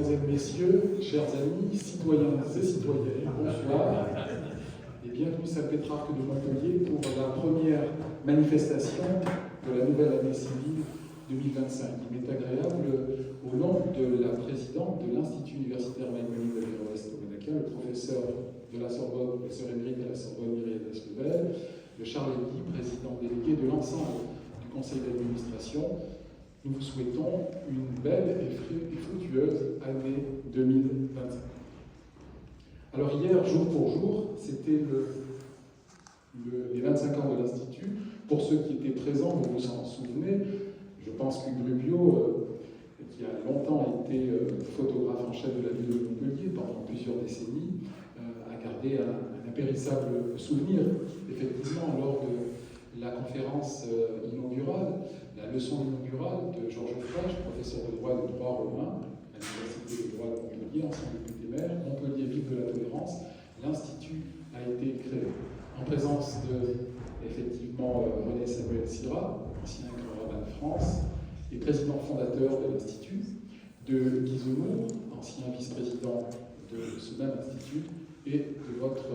Mesdemoiselles, Messieurs, chers amis, citoyens et citoyennes, bonsoir et bienvenue à Pétrarque de Montpellier pour la première manifestation de la nouvelle année civile 2025. Il m'est agréable, au nom de la présidente de l'Institut universitaire Maïmonide de l'Ouest au Monaco, le professeur de la Sorbonne, professeur émérite à la Sorbonne, Myriel Deslevel, de Charles Eddy, président délégué de l'ensemble du conseil d'administration. Nous vous souhaitons une belle et fructueuse année 2025. Alors hier, jour pour jour, c'était les 25 ans de l'Institut. Pour ceux qui étaient présents, vous vous en souvenez, je pense qu'Hugues Rubio, qui a longtemps été photographe en chef de la ville de Montpellier pendant plusieurs décennies, a gardé un impérissable souvenir, effectivement, lors de la conférence inaugurale, la leçon inaugurale de Georges Frege, professeur de droit et de droit romain à l'Université de droit de Montpellier, ancien député maire, Montpellier, ville de la tolérance. L'Institut a été créé en présence de, effectivement, René Samuel Syrah, ancien grand rabbin de France et président fondateur de l'Institut, de Guy Zemmour, ancien vice-président de ce même Institut, et de votre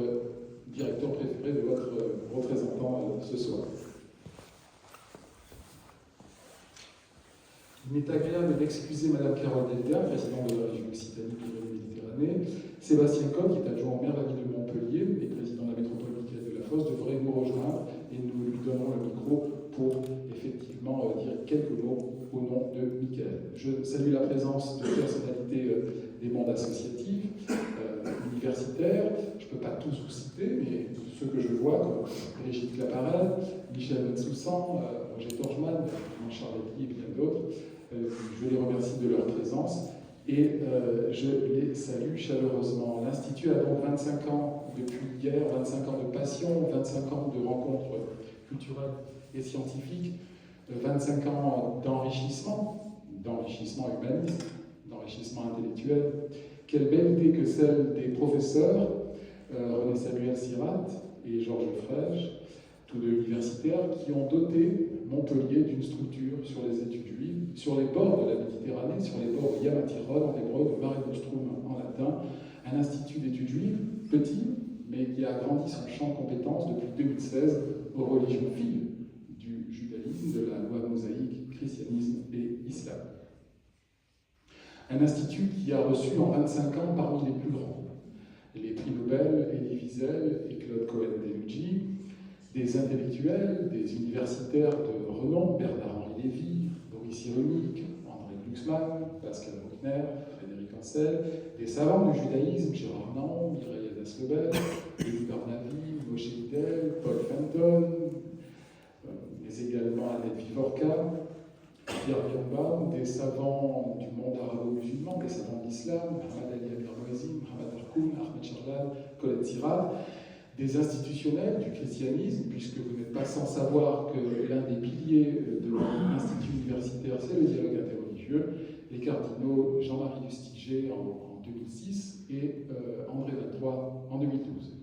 directeur préféré, de votre représentant ce soir. Il m'est agréable d'excuser Madame Carole Delga, présidente de la région Occitanie-Pyrénées-Méditerranée. Sébastien Coq, qui est adjoint au maire de la ville de Montpellier et président de la métropole de la Fosse, devrait nous rejoindre et nous lui donnons le micro pour effectivement dire quelques mots au nom de Michael. Je salue la présence de personnalités des mondes associatifs, universitaires. Je ne peux pas tous vous citer, mais ceux que je vois, comme Brigitte Claparel, Michel Bensoussan, Roger Torgeman, Charles Eddy et bien d'autres, je les remercie de leur présence et je les salue chaleureusement. L'Institut a donc 25 ans depuis hier, 25 ans de passion, 25 ans de rencontres culturelles et scientifiques, 25 ans d'enrichissement humaniste, d'enrichissement intellectuel. Quelle belle idée que celle des professeurs René Samuel Syrah et Georges Frege, tous deux universitaires, qui ont doté Montpellier d'une structure sur les études juives, sur les bords de la Méditerranée, sur les bords de Yamatirod en hébreu, de Mare Nostrum en latin, un institut d'études juives petit, mais qui a agrandi son champ de compétences depuis 2016 aux religions filles du judaïsme, de la loi mosaïque, christianisme et islam. Un institut qui a reçu en 25 ans parmi les plus grands les prix Nobel, Elie Wiesel et Claude Cohen-Delucci, des intellectuels, des universitaires de renom, Bernard-Henri Lévy, Boris Cyrulnik, André Glucksmann, Pascal Bruckner, Frédéric Ancel, des savants du judaïsme, Gérard Nant, Mireille Deslevel, Elie Barnavi, Moshe Hidel, Paul Fenton, mais également Annette Vivorca, Pierre Birnbaum, des savants du monde arabo-musulman, des savants de l'islam, Mohamed Ali Abir-Moazim, Mohamed Harkoun, Ahmed Charlan, Colette Sirad, des institutionnels du christianisme, puisque vous n'êtes pas sans savoir que l'un des piliers de l'Institut universitaire, c'est le dialogue interreligieux, les cardinaux Jean-Marie Lustiger en 2006 et André Lattrois en 2012.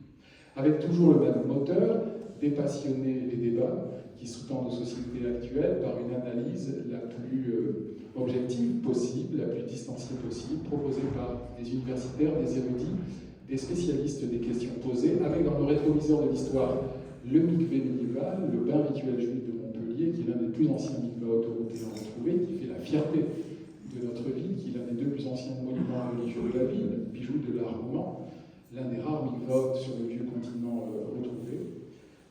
Avec toujours le même moteur, dépassionner les débats qui sous-tendent nos sociétés actuelles par une analyse la plus objective possible, la plus distanciée possible, proposée par des universitaires, des érudits, des spécialistes des questions posées, avec dans le rétroviseur de l'histoire le mikvé médiéval, le bain rituel juif de Montpellier, qui est l'un des plus anciens mikvahs autoropéens retrouvés, qui fait la fierté de notre ville, qui est l'un des deux plus anciens monuments religieux de la ville, bijou de l'art roman, l'un des rares mikvahs sur le vieux continent retrouvé.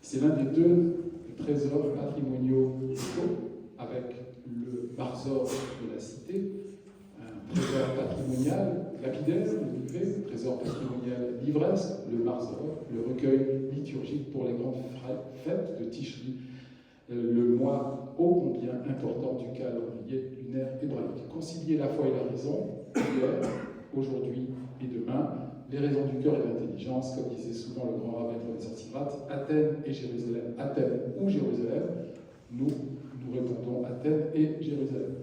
C'est l'un des deux trésors patrimoniaux avec le Marzor de la cité, un trésor patrimonial lapidaire, le mikvé, trésor patrimonial livresque, le Marzor, le recueil liturgique pour les grandes fêtes de Tishri, le mois ô combien important du calendrier lunaire hébraïque. Concilier la foi et la raison, hier, aujourd'hui et demain, les raisons du cœur et de l'intelligence, comme disait souvent le grand rabbin professeur Sirach, Athènes et Jérusalem, Athènes ou Jérusalem, nous répondons Athènes et Jérusalem.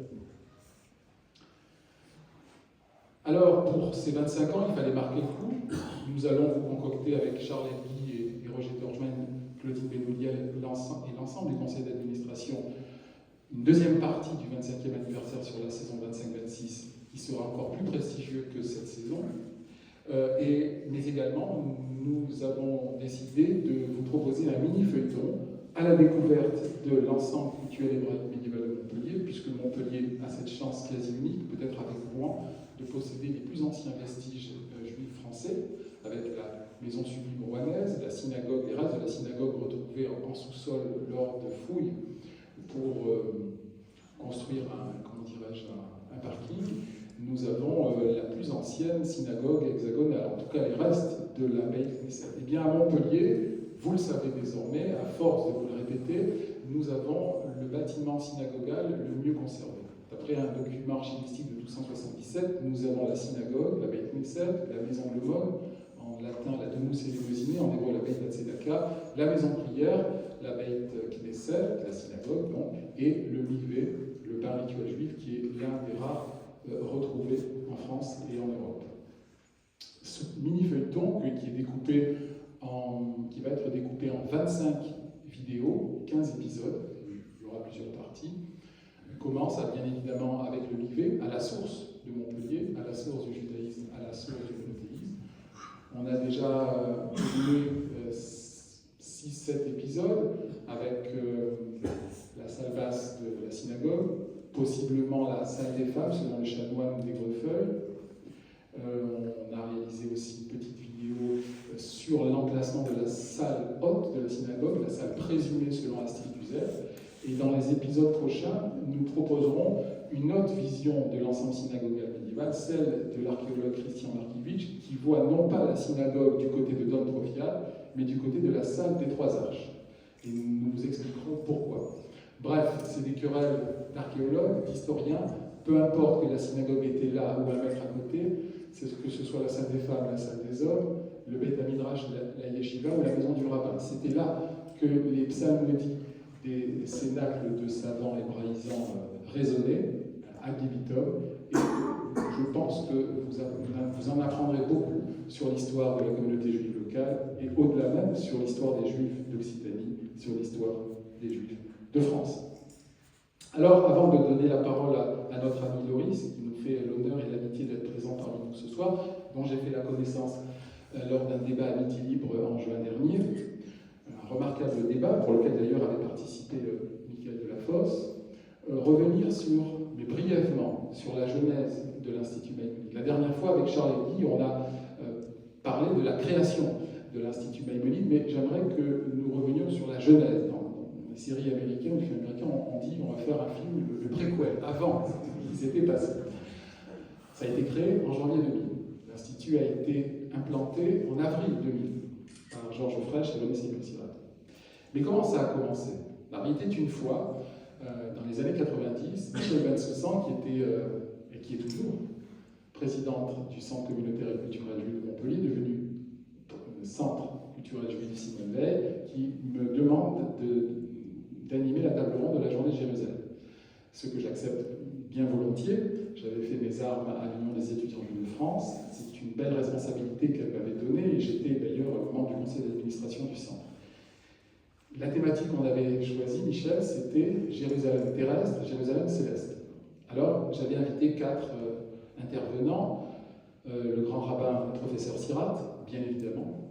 Alors, pour ces 25 ans, il fallait marquer le coup. Nous allons vous concocter avec Charles Eddy et Roger Torgeman, Claudine Benouliel et l'ensemble du conseil d'administration une deuxième partie du 25e anniversaire sur la saison 25-26 qui sera encore plus prestigieux que cette saison. Mais également, nous avons décidé de vous proposer un mini-feuilleton à la découverte de l'ensemble culturel et médiéval de Montpellier, puisque Montpellier a cette chance quasi unique, peut-être avec Rouen, de posséder les plus anciens vestiges juifs français, avec la maison sublime rouennaise, la synagogue, les restes de la synagogue retrouvés en sous-sol lors de fouilles pour construire un parking. Nous avons la plus ancienne synagogue hexagonale, en tout cas les restes de la Beit Knesset. Eh bien, à Montpellier, vous le savez désormais, à force de vous le répéter, nous avons le bâtiment synagogal le mieux conservé. D'après un document archivistique de 1277, nous avons la synagogue, la Beit Knesset, la maison de l'aumône, en latin la Domus Eleusine, en hébreu la Beit Tzedaka, la maison de prière, la Beit Knesset, la synagogue, donc, et le mikvé, le bain rituel juif, qui est l'un des rares retrouvés en France et en Europe. Ce mini-feuilleton qui va être découpé en 25 vidéos, 15 épisodes, il y aura plusieurs parties, commence bien évidemment avec le mikvé, à la source de Montpellier, à la source du judaïsme, à la source du monothéisme. On a déjà tourné 6-7 épisodes avec la salle basse de la synagogue, possiblement la salle des femmes selon le chanoine des Grefeuilles. On a réalisé aussi une petite vidéo sur l'emplacement de la salle haute de la synagogue, la salle présumée selon Astrid Uzel. Et dans les épisodes prochains, nous proposerons une autre vision de l'ensemble synagogal médiéval, celle de l'archéologue Christian Markiewicz, qui voit non pas la synagogue du côté de Dom Profiat, mais du côté de la salle des Trois Arches. Et nous vous expliquerons pourquoi. Bref, c'est des querelles d'archéologues, d'historiens, peu importe que la synagogue était là ou un mètre à côté, que ce soit la salle des femmes, la salle des hommes, le Beit HaMidrash, la Yeshiva ou la maison du rabbin. C'était là que les psalmodies des cénacles de savants hébraïsants résonnaient, ad libitum, et je pense que vous en apprendrez beaucoup sur l'histoire de la communauté juive locale et au-delà même sur l'histoire des Juifs d'Occitanie, sur l'histoire des Juifs de France. Alors, avant de donner la parole à notre ami Loris, qui nous fait l'honneur et l'amitié d'être présent parmi nous ce soir, dont j'ai fait la connaissance lors d'un débat à Midi Libre en juin dernier, un remarquable débat pour lequel d'ailleurs avait participé Michael Delafosse, revenir mais brièvement sur la genèse de l'Institut Maïmonide. La dernière fois, avec Charles et Guy, on a parlé de la création de l'Institut Maïmonide, mais j'aimerais que nous revenions sur la genèse. Dans les séries américaines, les films américains, on dit on va faire un film, le préquel, avant ce qui s'était passé. Ça a été créé en janvier 2000. L'Institut a été implanté en avril 2000 par Georges Frêche et René Séguin-Sirat. Mais comment ça a commencé? Il était une fois, dans les années 90, Michel Bensoussan, qui était, et qui est toujours, présidente du Centre communautaire et culturel juif de Montpellier, devenu Centre culturel juif Simone Veil, qui me demande d'animer la table ronde de la journée de Jérusalem. Ce que j'accepte bien volontiers. J'avais fait mes armes à l'Union des étudiants juifs de France. C'est une belle responsabilité qu'elle m'avait donnée et j'étais d'ailleurs membre du conseil d'administration du centre. La thématique qu'on avait choisie, Michel, c'était Jérusalem terrestre, Jérusalem céleste. Alors, j'avais invité 4 intervenants, le grand rabbin, le professeur Sirat, bien évidemment,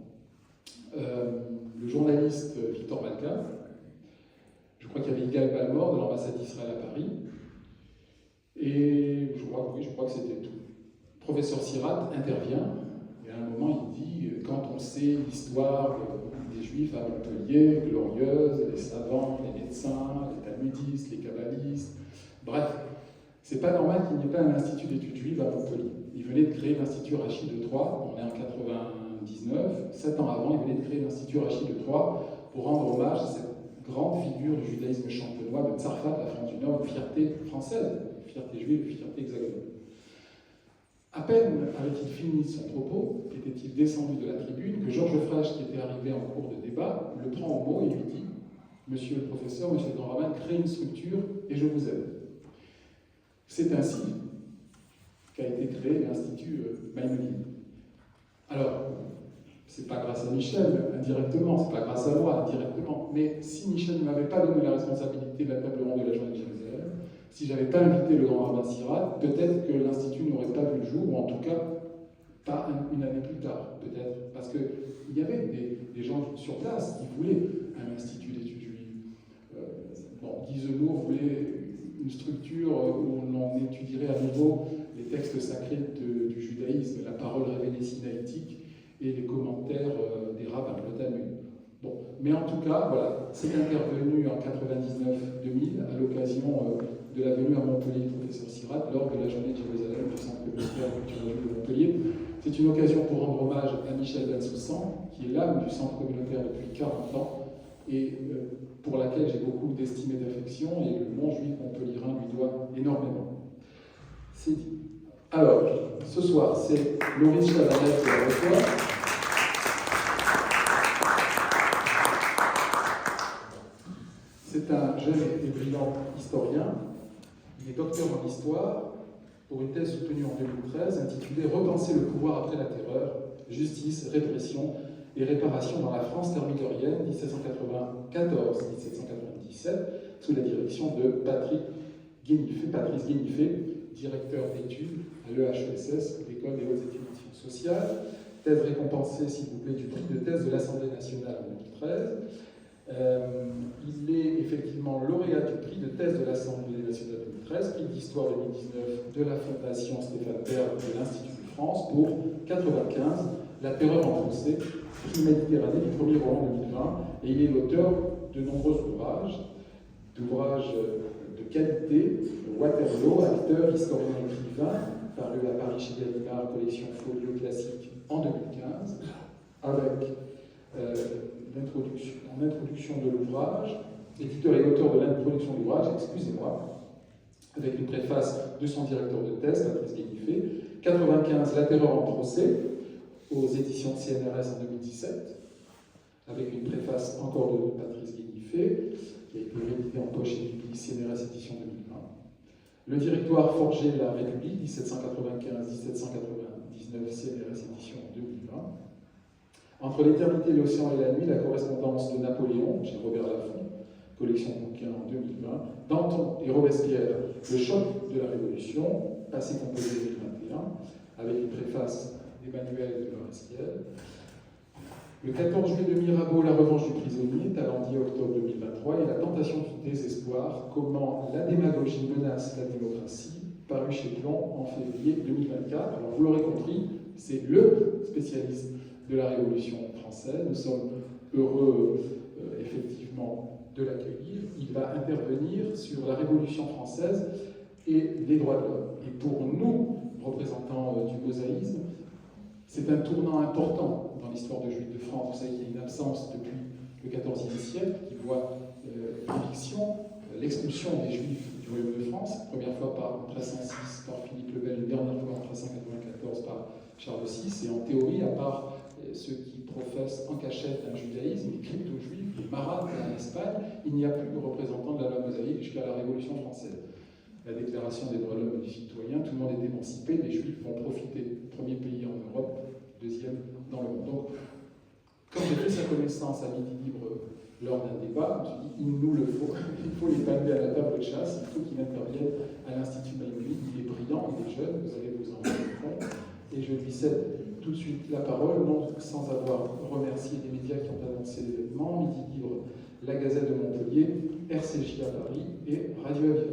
le journaliste Victor Malka, je crois qu'il y avait Yigal Balmor de l'ambassade d'Israël à Paris, et je crois que c'était tout. Le professeur Sirat intervient, et à un moment il dit, quand on sait l'histoire des Juifs à Montpellier, glorieuse, les savants, les médecins, les talmudistes, les kabbalistes, bref, c'est pas normal qu'il n'y ait pas un institut d'études juives à Montpellier. Il venait de créer l'Institut Rachid de Troyes, on est en 99, 7 ans avant, il venait de créer l'Institut Rachid de Troyes pour rendre hommage à cette grande figure du judaïsme champenois de Tzarfat, la France du Nord, une fierté française, une fierté juive, une fierté hexagonale. À peine avait-il fini son propos, était-il descendu de la tribune, que Georges Frêche, qui était arrivé en cours de débat, le prend au mot et lui dit « Monsieur le professeur, monsieur le grand rabbin, créez une structure et je vous aide. » C'est ainsi qu'a été créé l'Institut Maïmonide. Alors, c'est pas grâce à Michel, indirectement, c'est pas grâce à moi, indirectement, mais si Michel ne m'avait pas donné la responsabilité de la table ronde de la journée de Jérusalem, Si je n'avais pas invité le grand rabbin Sirat, peut-être que l'Institut n'aurait pas vu le jour, ou en tout cas pas une année plus tard, peut-être, parce qu'il y avait des gens sur place qui voulaient un institut d'études juives. Guy Zemmour voulait une structure où on étudierait à nouveau les textes sacrés du judaïsme, la parole révélée sinaïtique et les commentaires des rabbins, le Talmud. Bon. Mais en tout cas, voilà, c'est intervenu en 99-2000 à l'occasion de la venue à Montpellier du professeur Sirat lors de la journée de Jérusalem du Centre communautaire culturel de Montpellier. C'est une occasion pour rendre hommage à Michel Bensoussan, qui est l'âme du Centre communautaire depuis 40 ans et pour laquelle j'ai beaucoup d'estime et d'affection, et le monde juif montpelliérain lui doit énormément. C'est dit. Alors, ce soir, c'est Maurice Chavanel qui la reçoit. C'est un jeune et brillant historien. Il est docteur en histoire pour une thèse soutenue en 2013 intitulée « Repenser le pouvoir après la terreur, justice, répression et réparation dans la France thermidorienne 1794-1797 » sous la direction de Patrice Guénifé, directeur d'études à l'EHESS, l'École des hautes études sociales, thèse récompensée, s'il vous plaît, du prix de thèse de l'Assemblée nationale en 2013. Il est effectivement lauréat du prix de thèse de l'Assemblée nationale 2013, prix d'histoire 2019 de la Fondation Stéphane Bern de l'Institut de France pour 95, La terreur en procès, prix Méditerranée du premier roman 2020, et il est l'auteur de nombreux ouvrages de qualité, Waterloo, acteur, historien, écrivain, paru à Paris chez Gallimard, collection Folio classique en 2015, avec en introduction de l'ouvrage, éditeur et auteur de l'introduction de l'ouvrage, excusez-moi, avec une préface de son directeur de thèse, Patrice Guénifé, 95, La terreur en procès, aux éditions CNRS en 2017, avec une préface encore de Patrice Guénifé, qui a été réédité en poche et publié CNRS édition 2020. Le directoire Forger la République, 1795-1799, CNRS édition 2020. Entre l'éternité, l'océan et la nuit, la correspondance de Napoléon, chez Robert Laffont, collection de bouquins en 2020. Danton et Robespierre, le choc de la Révolution, passé composé 2021, avec une préface d'Emmanuel de Laurestiel. Le 14 juillet de Mirabeau, La revanche du prisonnier, Talendier, octobre 2023, et La tentation du désespoir, comment la démagogie menace la démocratie, paru chez Plon en février 2024. Alors vous l'aurez compris, c'est le spécialiste de la Révolution française. Nous sommes heureux, effectivement, de l'accueillir. Il va intervenir sur la Révolution française et les droits de l'homme. Et pour nous, représentants du mosaïsme, c'est un tournant important dans l'histoire de Juifs de France. Vous savez qu'il y a une absence depuis le XIVe siècle qui voit l'expulsion des Juifs du Royaume de France, première fois en 1306 par Philippe le Bel, une dernière fois en 1394 par Charles VI, et en théorie, à part ceux qui professent en cachette un judaïsme, les crypto-juifs, les marades en Espagne, il n'y a plus de représentants de la loi mosaïque jusqu'à la Révolution française. La déclaration des droits de l'homme et du citoyen, tout le monde est émancipé, les Juifs vont profiter. Premier pays en Europe, deuxième dans le monde. Donc, quand j'ai fait sa connaissance à Midi Libre lors d'un débat, je me suis dit, il nous le faut, il faut les palmer à la table de chasse, il faut qu'il intervienne à l'Institut Maïmonide, il est brillant, il est jeune, vous allez vous en rendre compte, et je lui cède tout de suite la parole, non sans avoir remercié les médias qui ont annoncé l'événement, Midi Libre, la Gazette de Montpellier, RCJ à Paris et Radio Aviva.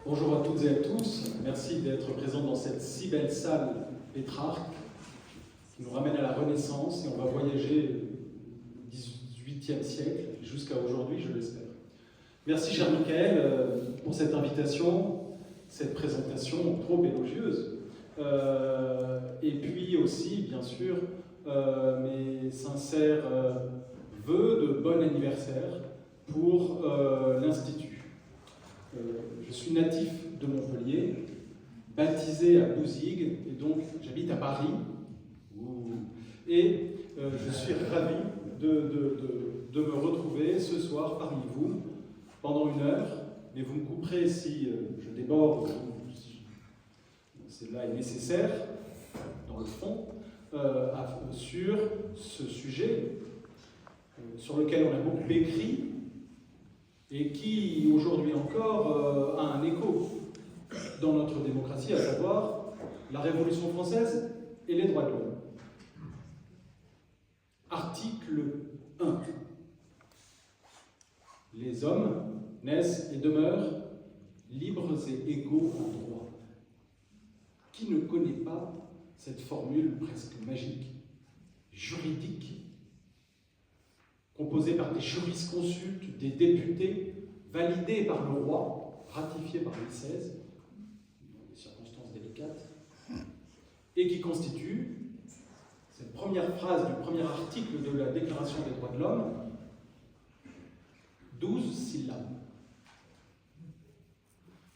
Bonjour à toutes et à tous, merci d'être présents dans cette si belle salle Pétrarque qui nous ramène à la Renaissance et on va voyager au XVIIIe siècle jusqu'à aujourd'hui, je l'espère. Merci cher Michael pour cette invitation, cette présentation trop élogieuse et puis aussi bien sûr mes sincères vœux de bon anniversaire pour l'Institut. Je suis natif de Montpellier, baptisé à Bouzigues, et donc j'habite à Paris. Et je suis ravi de me retrouver ce soir parmi vous pendant 1 heure, mais vous me couperez si je déborde, si cela est nécessaire, dans le fond, sur ce sujet, sur lequel on a beaucoup écrit, et qui, aujourd'hui encore, a un écho dans notre démocratie, à savoir la Révolution française et les droits de l'homme. Article 1. Les hommes naissent et demeurent libres et égaux en droit. Qui ne connaît pas cette formule presque magique, juridique, composée par des jurisconsultes, des députés, validée par le roi, ratifiée par Louis XVI, dans des circonstances délicates, et qui constitue cette première phrase du premier article de la Déclaration des droits de l'homme, 12 syllabes.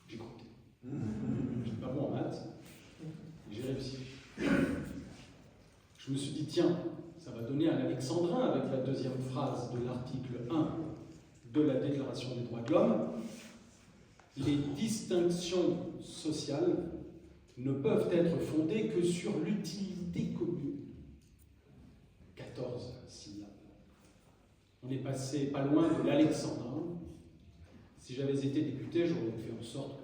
J'ai compté. Je suis pas bon en maths, j'ai réussi. Je me suis dit, tiens, ça va donner un alexandrin avec la deuxième phrase de l'article 1 de la Déclaration des droits de l'homme. Les distinctions sociales ne peuvent être fondées que sur l'utilité commune. 14 syllabes. On est passé pas loin de l'alexandrin. Si j'avais été député, j'aurais fait en sorte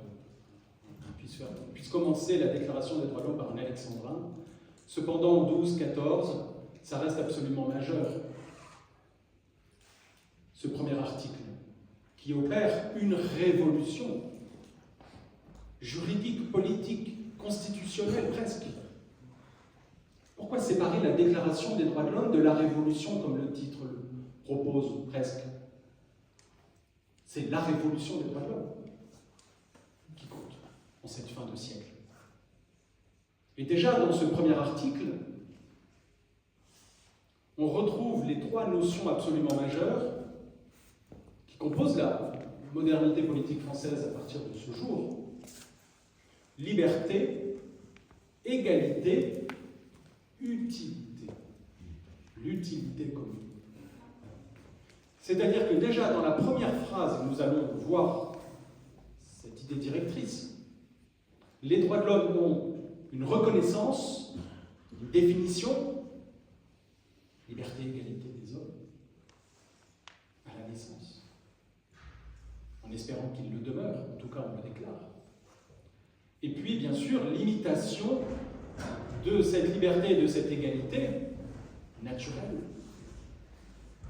qu'on puisse commencer la Déclaration des droits de l'homme par un alexandrin. Cependant, 12, 14, ça reste absolument majeur. Ce premier article, qui opère une révolution juridique, politique, constitutionnelle presque. Pourquoi séparer la Déclaration des droits de l'homme de la Révolution, comme le titre le propose presque? C'est la Révolution des droits de l'homme qui compte en cette fin de siècle. Et déjà, dans ce premier article, on retrouve les trois notions absolument majeures qui composent la modernité politique française à partir de ce jour. Liberté, égalité, utilité. L'utilité commune. C'est-à-dire que déjà dans la première phrase, nous allons voir cette idée directrice. Les droits de l'homme ont une reconnaissance, une définition, liberté et égalité des hommes, à la naissance, en espérant qu'il le demeure, en tout cas on le déclare. Et puis, bien sûr, l'imitation de cette liberté et de cette égalité naturelle,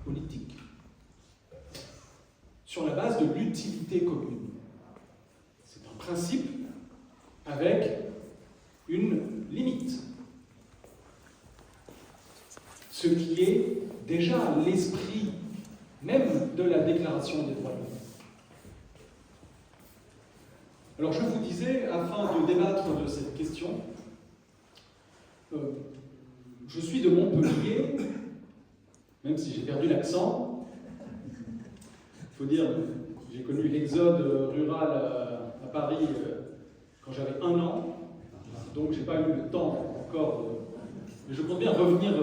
politique, sur la base de l'utilité commune. C'est un principe avec une limite. Ce qui est déjà l'esprit même de la Déclaration des droits de l'homme. Alors je vous disais, afin de débattre de cette question, je suis de Montpellier, même si j'ai perdu l'accent. Il faut dire, j'ai connu l'exode rural à Paris quand j'avais 1 an, donc j'ai pas eu le temps encore mais je compte bien revenir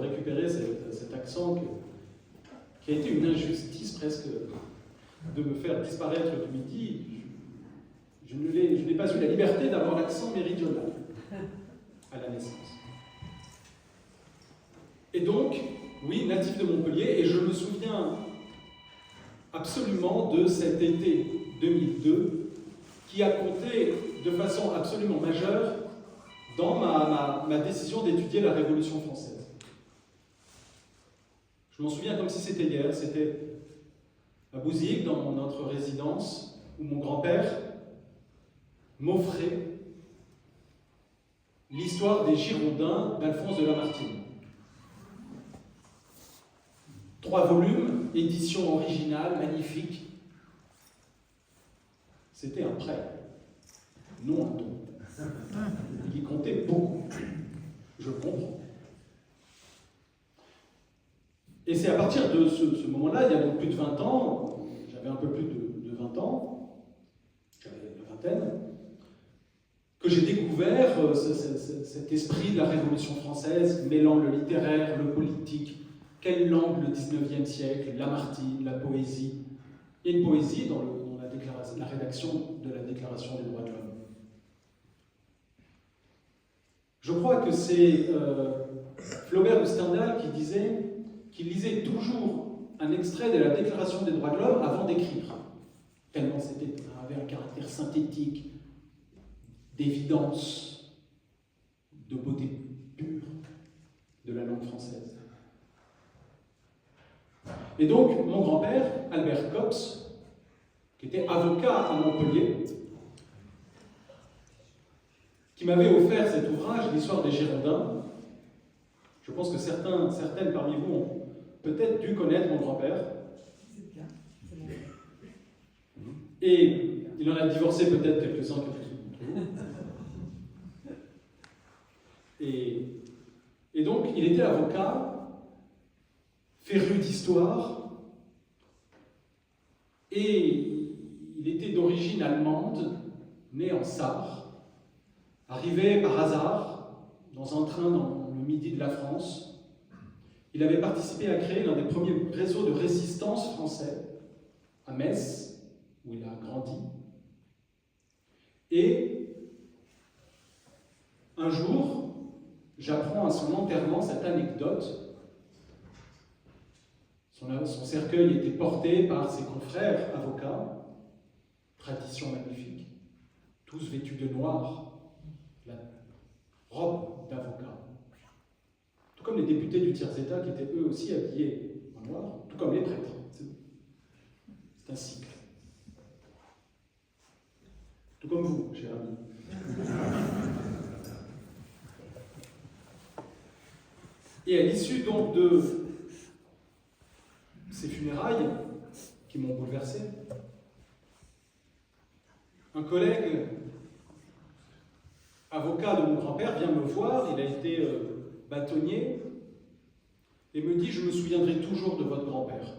récupérer cet accent qui a été une injustice presque de me faire disparaître du midi. Je n'ai pas eu la liberté d'avoir l'accent méridional à la naissance. Et donc, oui, natif de Montpellier, et je me souviens absolument de cet été 2002 qui a compté de façon absolument majeure dans ma décision d'étudier la Révolution française. Je m'en souviens comme si c'était hier, c'était à Bouzic, dans notre résidence, où mon grand-père m'offrait l'histoire des Girondins d'Alphonse de Lamartine. 3 volumes, édition originale, magnifique. C'était un prêt, non un don. Il y comptait beaucoup. Je le comprends. Et c'est à partir de ce moment-là, il y a donc plus de 20 ans, j'avais un peu plus de 20 ans, j'avais la vingtaine, que j'ai découvert cet esprit de la Révolution française, mêlant le littéraire, le politique. Quelle langue le 19e siècle, Lamartine, la poésie. Il y a une poésie dans la rédaction de la Déclaration des droits de l'homme. Je crois que c'est Flaubert ou Stendhal qui disait qu'il lisait toujours un extrait de la Déclaration des droits de l'homme avant d'écrire, tellement avait un caractère synthétique, d'évidence, de beauté pure de la langue française. Et donc, mon grand-père, Albert Cox, qui était avocat à Montpellier, qui m'avait offert cet ouvrage, L'histoire des Girondins. Je pense que certaines parmi vous ont peut-être dû connaître mon grand-père. Et il en a divorcé peut-être quelques-uns d'entre vous. Et donc, il était avocat, féru d'histoire, et il était d'origine allemande, né en Sarre, arrivé par hasard dans un train dans le midi de la France. Il avait participé à créer l'un des premiers réseaux de résistance français à Metz, où il a grandi. Et un jour, j'apprends à son enterrement cette anecdote. Son cercueil était porté par ses confrères avocats, tradition magnifique, tous vêtus de noir, la robe d'avocat. Tout comme les députés du tiers-état qui étaient eux aussi habillés en noir, tout comme les prêtres. C'est un cycle. Tout comme vous, cher ami. Et à l'issue donc de ces funérailles qui m'ont bouleversé, un collègue avocat de mon grand-père vient me voir, il a été bâtonnier, et me dit « Je me souviendrai toujours de votre grand-père. »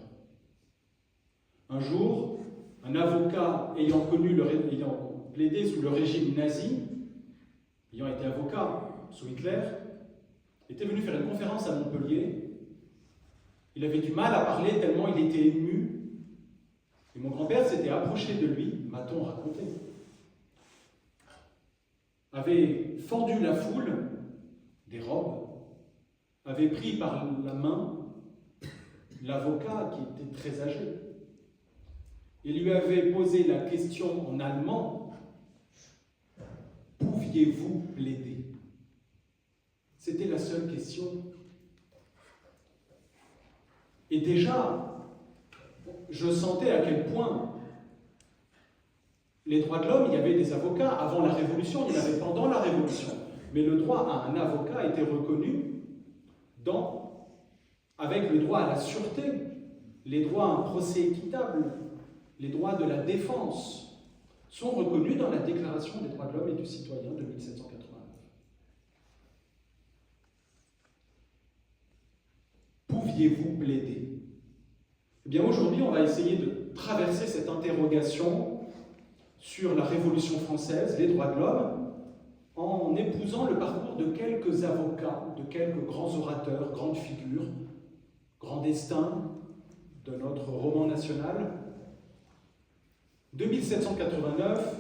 Un jour, un avocat ayant plaidé sous le régime nazi, ayant été avocat sous Hitler, était venu faire une conférence à Montpellier. Il avait du mal à parler tellement il était ému. Et mon grand-père s'était approché de lui, m'a-t-on raconté, avait fendu la foule des robes, avait pris par la main l'avocat qui était très âgé et lui avait posé la question en allemand « Pouviez-vous plaider ?» C'était la seule question. Et déjà, je sentais à quel point les droits de l'homme, il y avait des avocats avant la Révolution, il y en avait pendant la Révolution. Mais le droit à un avocat était reconnu avec le droit à la sûreté, les droits à un procès équitable, les droits de la défense sont reconnus dans la Déclaration des droits de l'homme et du citoyen de 1789. Pouviez-vous plaider ? Eh bien aujourd'hui, on va essayer de traverser cette interrogation sur la Révolution française, les droits de l'homme, en épousant le parcours de quelques avocats, de quelques grands orateurs, grandes figures, grands destins de notre roman national. De 1789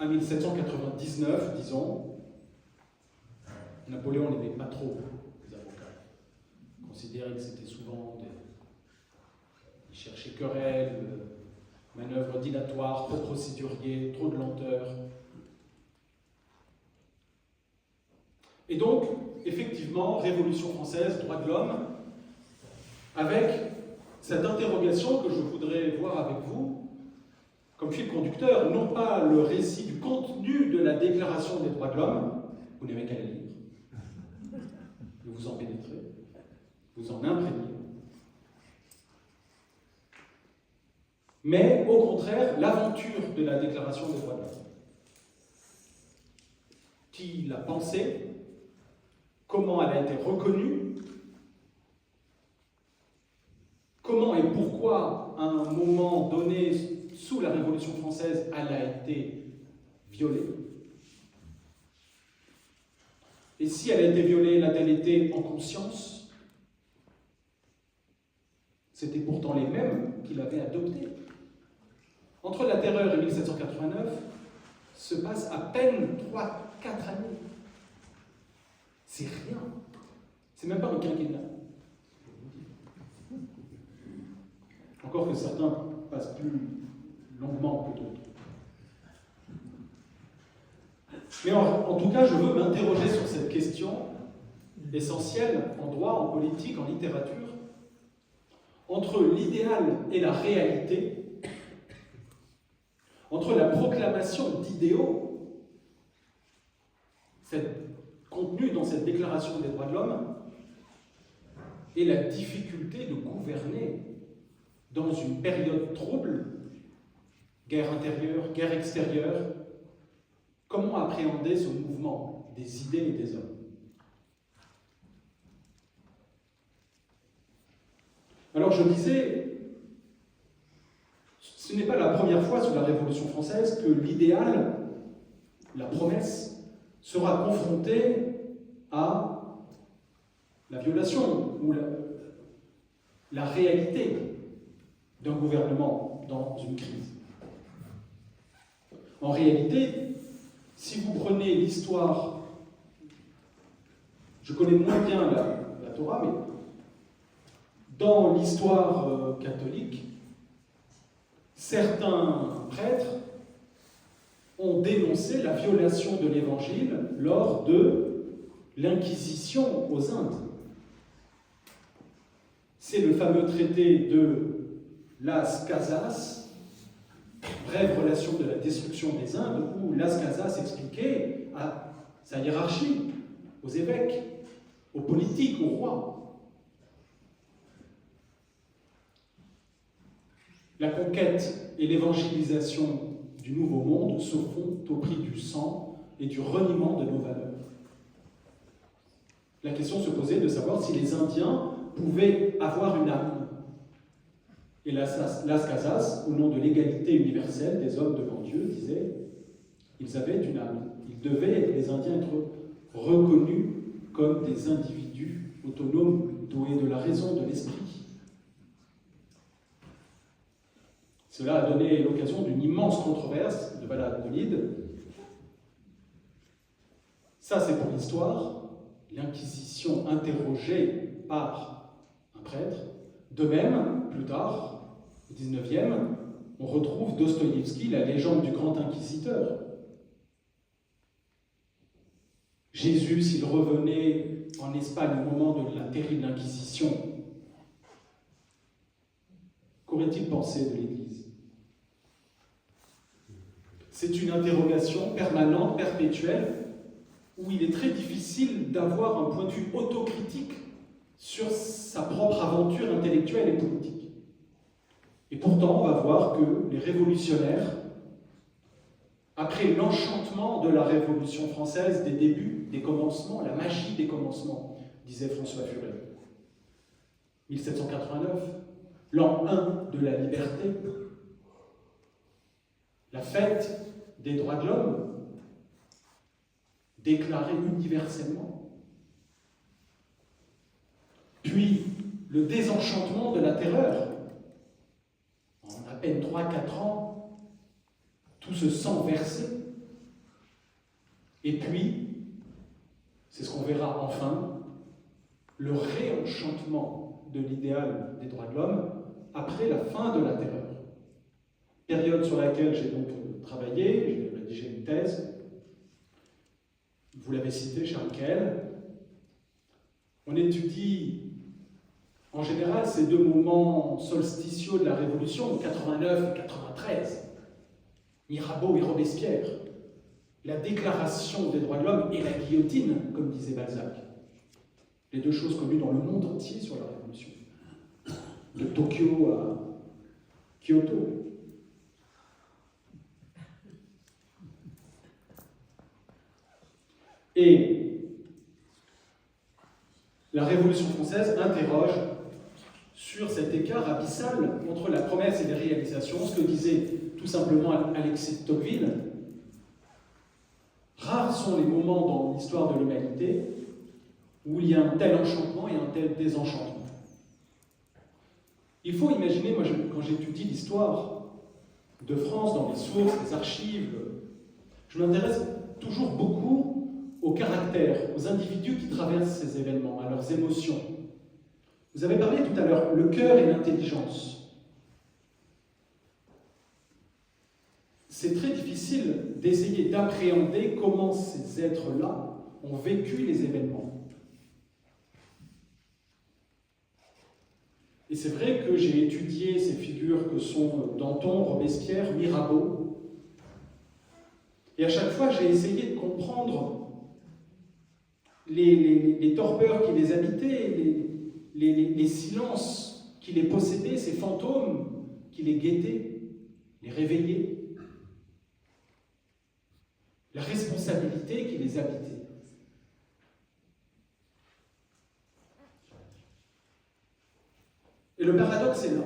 à 1799, disons, Napoléon n'aimait pas trop les avocats. Il considérait que c'était souvent il cherchait querelle, manœuvres dilatoires, trop procédurier, trop de lenteur. Et donc, effectivement, Révolution française, droits de l'homme, avec cette interrogation que je voudrais voir avec vous, comme fil conducteur, non pas le récit du contenu de la Déclaration des droits de l'homme, vous n'avez qu'à la lire, vous en pénétrez, vous en imprégnez, mais au contraire, l'aventure de la Déclaration des droits de l'homme. Qui l'a pensée, comment elle a été reconnue, comment et pourquoi, à un moment donné, sous la Révolution française, elle a été violée. Et si elle a été violée, l'a-t-elle été en conscience? C'était pourtant les mêmes qui l'avaient adoptée. Entre la Terreur et 1789, se passe à peine 3-4 années. C'est rien. C'est même pas un quinquennat. Encore que certains passent plus longuement que d'autres. Mais en tout cas, je veux m'interroger sur cette question essentielle en droit, en politique, en littérature, entre l'idéal et la réalité, entre la proclamation d'idéaux, contenue dans cette déclaration des droits de l'homme, et la difficulté de gouverner dans une période trouble, guerre intérieure, guerre extérieure. Comment appréhender ce mouvement des idées et des hommes? Alors je disais, ce n'est pas la première fois sous la Révolution française que l'idéal, la promesse, sera confronté à la violation ou la réalité d'un gouvernement dans une crise. En réalité, si vous prenez l'histoire, je connais moins bien la Torah, mais dans l'histoire catholique, certains prêtres ont dénoncé la violation de l'Évangile lors de l'Inquisition aux Indes. C'est le fameux traité de Las Casas, brève relation de la destruction des Indes, où Las Casas expliquait à sa hiérarchie, aux évêques, aux politiques, aux rois, la conquête et l'évangélisation du Nouveau Monde se font au prix du sang et du reniement de nos valeurs. La question se posait de savoir si les Indiens pouvaient avoir une âme. Et Las Casas, au nom de l'égalité universelle des hommes devant Dieu, disait qu'ils avaient une âme. Ils devaient, les Indiens, être reconnus comme des individus autonomes, doués de la raison, de l'esprit. Cela a donné l'occasion d'une immense controverse de Valladolid. Ça, c'est pour l'histoire. L'Inquisition interrogée par un prêtre. De même, plus tard, au XIXe, on retrouve Dostoïevski, la légende du grand inquisiteur. Jésus, s'il revenait en Espagne au moment de la terrible Inquisition, qu'aurait-il pensé de l'Église? C'est une interrogation permanente, perpétuelle, où il est très difficile d'avoir un point de vue autocritique sur sa propre aventure intellectuelle et politique. Et pourtant, on va voir que les révolutionnaires, après l'enchantement de la Révolution française, des débuts, des commencements, la magie des commencements, disait François Furet, 1789, l'an 1 de la liberté, la fête des droits de l'homme, déclarée universellement, puis le désenchantement de la terreur. En à peine 3-4 ans, tout ce sang versé. Et puis, c'est ce qu'on verra enfin, le réenchantement de l'idéal des droits de l'homme après la fin de la terreur. Période sur laquelle j'ai donc travaillé, j'ai rédigé une thèse. Vous l'avez cité, Charles Kell. On étudie en général ces deux moments solsticiaux de la Révolution, 89 et 93, Mirabeau et Robespierre, la déclaration des droits de l'homme et la guillotine, comme disait Balzac. Les deux choses connues dans le monde entier sur la Révolution, de Tokyo à Kyoto. Et la Révolution française interroge sur cet écart abyssal entre la promesse et les réalisations, ce que disait tout simplement Alexis de Tocqueville. Rares sont les moments dans l'histoire de l'humanité où il y a un tel enchantement et un tel désenchantement. Il faut imaginer, moi quand j'étudie l'histoire de France dans les sources, les archives, je m'intéresse toujours beaucoup au caractère, aux individus qui traversent ces événements, à leurs émotions. Vous avez parlé tout à l'heure, le cœur et l'intelligence. C'est très difficile d'essayer d'appréhender comment ces êtres-là ont vécu les événements. Et c'est vrai que j'ai étudié ces figures que sont Danton, Robespierre, Mirabeau. Et à chaque fois, j'ai essayé de comprendre les torpeurs qui les habitaient, les silences qui les possédaient, ces fantômes qui les guettaient, les réveillaient, la responsabilité qui les habitait. Et le paradoxe est là.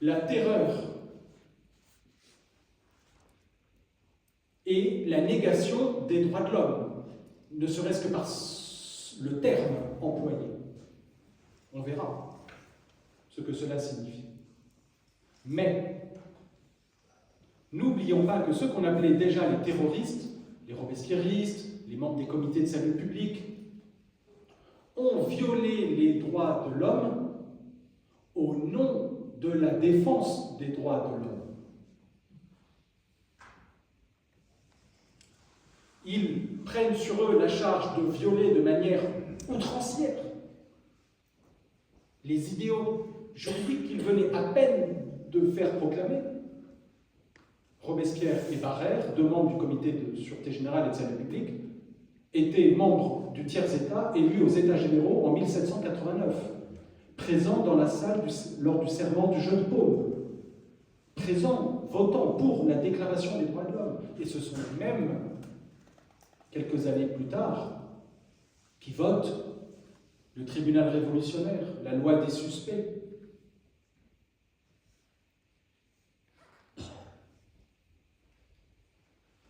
La terreur et la négation des droits de l'homme, ne serait-ce que par le terme employé. On verra ce que cela signifie. Mais, n'oublions pas que ceux qu'on appelait déjà les terroristes, les robespierristes, les membres des comités de salut public, ont violé les droits de l'homme au nom de la défense des droits de l'homme. Ils prennent sur eux la charge de violer de manière outrancière les idéaux juridiques qu'ils venaient à peine de faire proclamer. Robespierre et Barrère, deux membres du comité de sûreté générale et de salut public, étaient membres du tiers-État élus aux États généraux en 1789, présents dans la salle lors du serment du jeu de paume, présents, votant pour la Déclaration des droits de l'homme. Et ce sont les mêmes, quelques années plus tard, qui votent le tribunal révolutionnaire, la loi des suspects.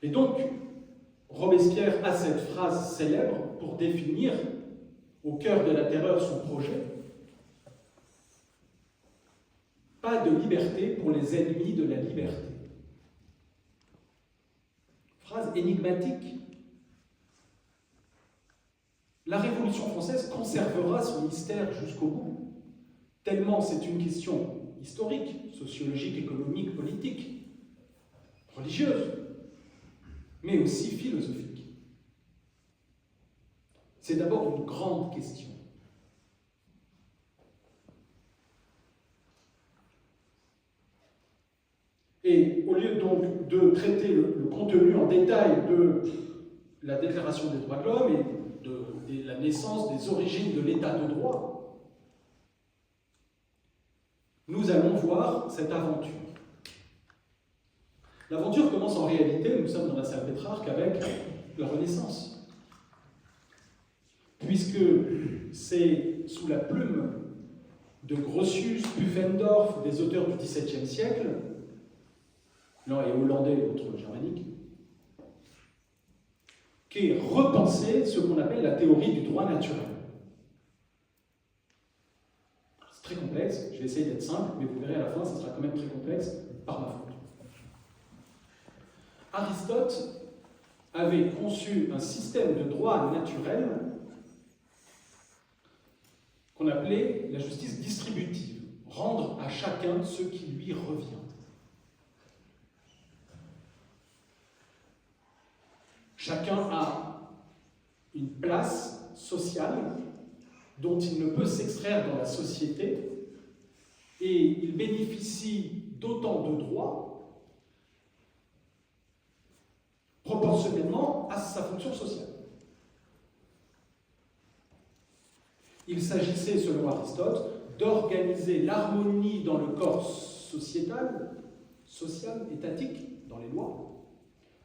Et donc, Robespierre a cette phrase célèbre pour définir au cœur de la terreur son projet. Pas de liberté pour les ennemis de la liberté. Phrase énigmatique. La Révolution française conservera son mystère jusqu'au bout, tellement c'est une question historique, sociologique, économique, politique, religieuse, mais aussi philosophique. C'est d'abord une grande question. Et au lieu donc de traiter le contenu en détail de la Déclaration des droits de l'homme et de la naissance, des origines de l'état de droit, nous allons voir cette aventure. L'aventure commence en réalité, nous sommes dans la salle Pétrarque, avec la Renaissance. Puisque c'est sous la plume de Grotius, Pufendorf, des auteurs du XVIIe siècle, l'un est hollandais, l'autre germanique, qu'est repensée ce qu'on appelle la théorie du droit naturel. C'est très complexe, je vais essayer d'être simple, mais vous verrez à la fin, ça sera quand même très complexe, par ma faute. Aristote avait conçu un système de droit naturel qu'on appelait la justice distributive, rendre à chacun ce qui lui revient. Chacun a une place sociale dont il ne peut s'extraire dans la société et il bénéficie d'autant de droits proportionnellement à sa fonction sociale. Il s'agissait, selon Aristote, d'organiser l'harmonie dans le corps sociétal, social, étatique, dans les lois,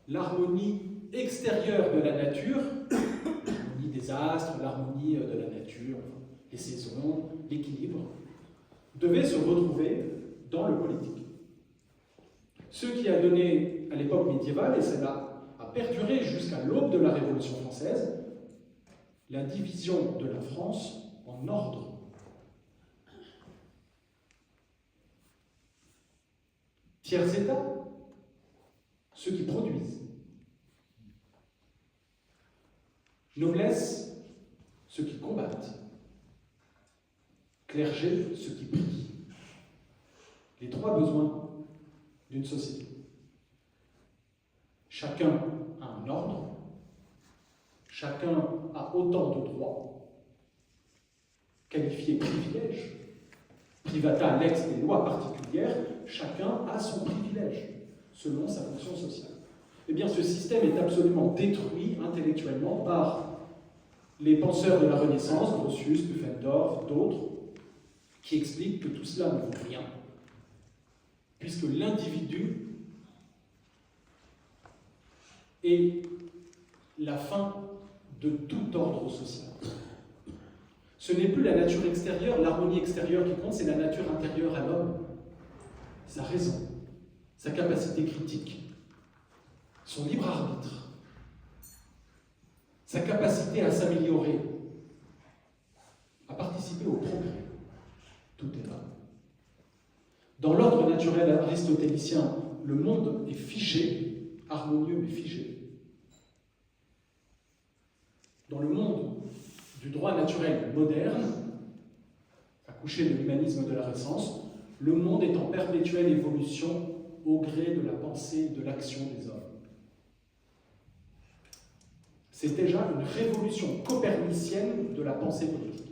l'harmonie extérieure de la nature, l'harmonie des astres, l'harmonie de la nature, les saisons, l'équilibre, devait se retrouver dans le politique. Ce qui a donné, à l'époque médiévale, et cela a perduré jusqu'à l'aube de la Révolution française, la division de la France en ordres. Tiers-État, ceux qui produisent. Noblesse, ceux qui combattent. Clergé, ceux qui prient. Les trois besoins d'une société. Chacun a un ordre, chacun a autant de droits, qualifiés privilèges, privata lex des lois particulières, chacun a son privilège, selon sa fonction sociale. Eh bien, ce système est absolument détruit intellectuellement par les penseurs de la Renaissance, Grotius, Pufendorf, d'autres, qui expliquent que tout cela ne vaut rien, puisque l'individu est la fin de tout ordre social. Ce n'est plus la nature extérieure, l'harmonie extérieure qui compte, c'est la nature intérieure à l'homme, sa raison, sa capacité critique, son libre arbitre, sa capacité à s'améliorer, à participer au progrès. Tout est là. Dans l'ordre naturel aristotélicien, le monde est figé, harmonieux mais figé. Dans le monde du droit naturel moderne, accouché de l'humanisme de la Renaissance, le monde est en perpétuelle évolution au gré de la pensée et de l'action des hommes. C'est déjà une révolution copernicienne de la pensée politique.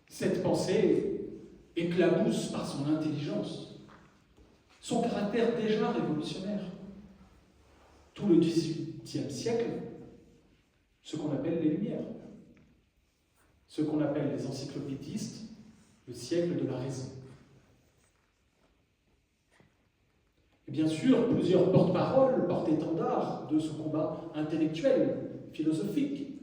Cette pensée éclabousse par son intelligence, son caractère déjà révolutionnaire. Tout le XVIIIe siècle, ce qu'on appelle les Lumières, ce qu'on appelle les encyclopédistes, le siècle de la raison. Et bien sûr, plusieurs porte-paroles, porte-étendards de ce combat intellectuel, philosophique,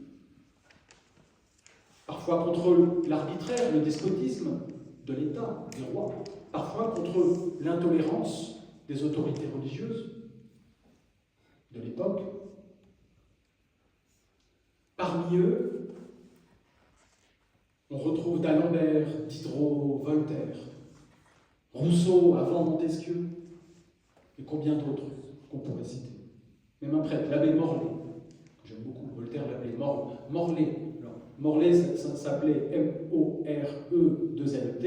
parfois contre l'arbitraire, le despotisme de l'État, des rois, parfois contre l'intolérance des autorités religieuses de l'époque. Parmi eux, on retrouve d'Alembert, Diderot, Voltaire, Rousseau avant Montesquieu, et combien d'autres qu'on pourrait citer. Même un prêtre, l'abbé Morlaix, que j'aime beaucoup, Voltaire l'appelait Morlaix. Morlaix, ça s'appelait M-O-R-E-2-L-T,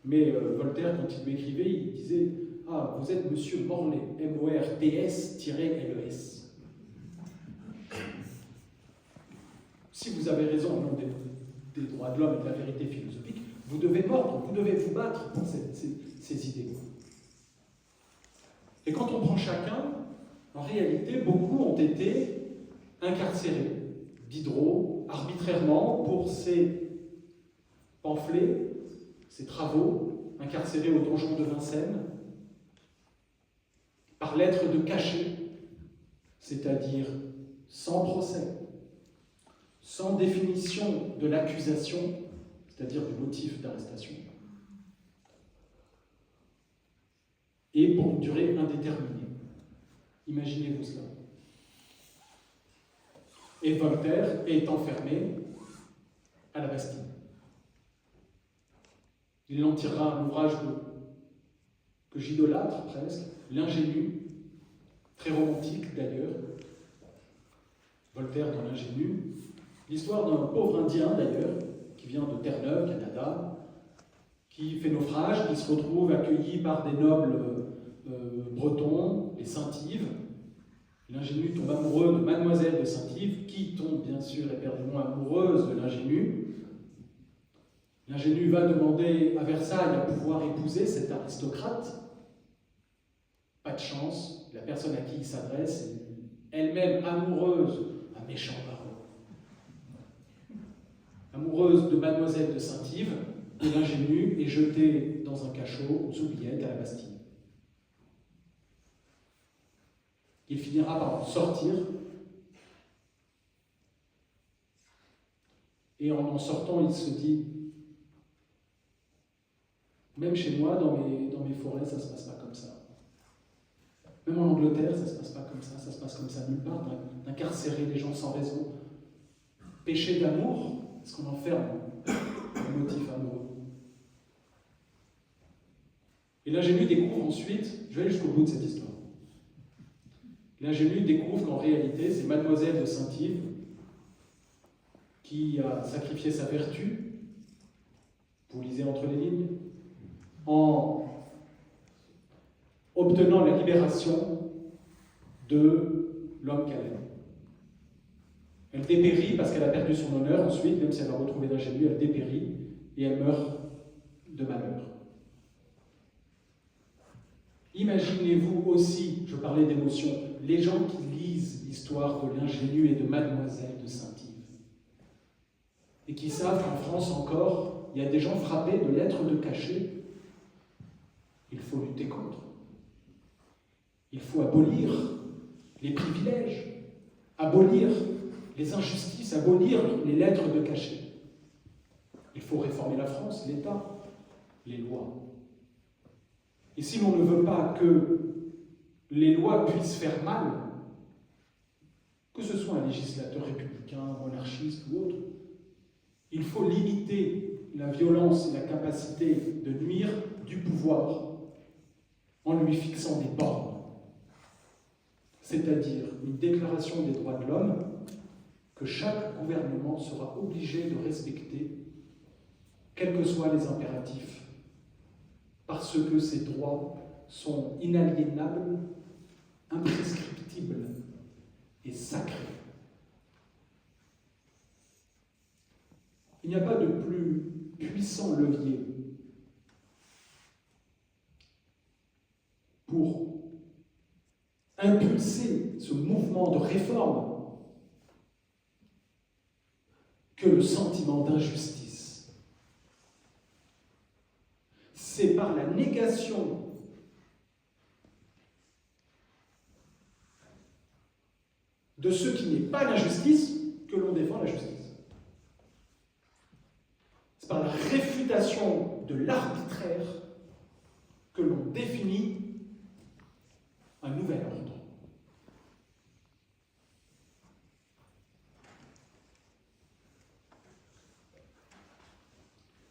mais Voltaire, quand il lui écrivait, il disait « Ah, vous êtes monsieur Morlaix, M-O-R-D-S-L-E-S. » Si vous avez raison au nom des droits de l'homme et de la vérité philosophique, vous devez mordre, vous devez vous battre pour ces idées. Et quand on prend chacun, en réalité, beaucoup ont été incarcérés. Diderot, arbitrairement, pour ses pamphlets, ses travaux, incarcérés au donjon de Vincennes, par lettre de cachet, c'est-à-dire sans procès, sans définition de l'accusation, c'est-à-dire du motif d'arrestation, et pour une durée indéterminée. Imaginez-vous cela. Et Voltaire est enfermé à la Bastille. Il en tirera un ouvrage que j'idolâtre presque, L'Ingénu, très romantique d'ailleurs. Voltaire dans L'Ingénu. L'histoire d'un pauvre Indien d'ailleurs, qui vient de Terre-Neuve, Canada, qui fait naufrage, qui se retrouve accueilli par des nobles bretons, les Saint-Yves. L'ingénu tombe amoureux de mademoiselle de Saint-Yves, qui tombe bien sûr éperdument amoureuse de l'ingénu. L'ingénu va demander à Versailles à pouvoir épouser cet aristocrate. Pas de chance, la personne à qui il s'adresse est elle-même amoureuse, un méchant baron, amoureuse de mademoiselle de Saint-Yves, et l'ingénu est jeté dans un cachot aux oubliettes à la Bastille. Il finira par en sortir, et en sortant, il se dit, même chez moi, dans mes forêts, ça ne se passe pas comme ça. Même en Angleterre, ça ne se passe pas comme ça se passe comme ça nulle part, d'incarcérer les gens sans raison. Péché d'amour, est-ce qu'on enferme un motif amoureux? Et l'ingénu découvre ensuite, je vais aller jusqu'au bout de cette histoire, L'ingénu découvre qu'en réalité, c'est Mademoiselle de Saint-Yves qui a sacrifié sa vertu, vous lisez entre les lignes, en obtenant la libération de l'homme qu'elle aime. Elle dépérit parce qu'elle a perdu son honneur, ensuite, même si elle a retrouvé l'ingénu, elle dépérit et elle meurt de malheur. Imaginez-vous aussi, je parlais d'émotion, les gens qui lisent l'histoire de l'ingénu et de Mademoiselle de Saint-Yves et qui savent qu'en France encore, il y a des gens frappés de lettres de cachet. Il faut lutter contre. Il faut abolir les privilèges, abolir les injustices, abolir les lettres de cachet. Il faut réformer la France, l'État, les lois. Et si l'on ne veut pas que les lois puissent faire mal, que ce soit un législateur républicain, monarchiste ou autre, il faut limiter la violence et la capacité de nuire du pouvoir en lui fixant des bornes, c'est-à-dire une déclaration des droits de l'homme que chaque gouvernement sera obligé de respecter, quels que soient les impératifs, parce que ces droits sont inaliénables, imprescriptibles et sacrés. Il n'y a pas de plus puissant levier pour impulser ce mouvement de réforme que le sentiment d'injustice. C'est par la négation de ce qui n'est pas l'injustice que l'on défend la justice. C'est par la réfutation de l'arbitraire que l'on définit un nouvel ordre.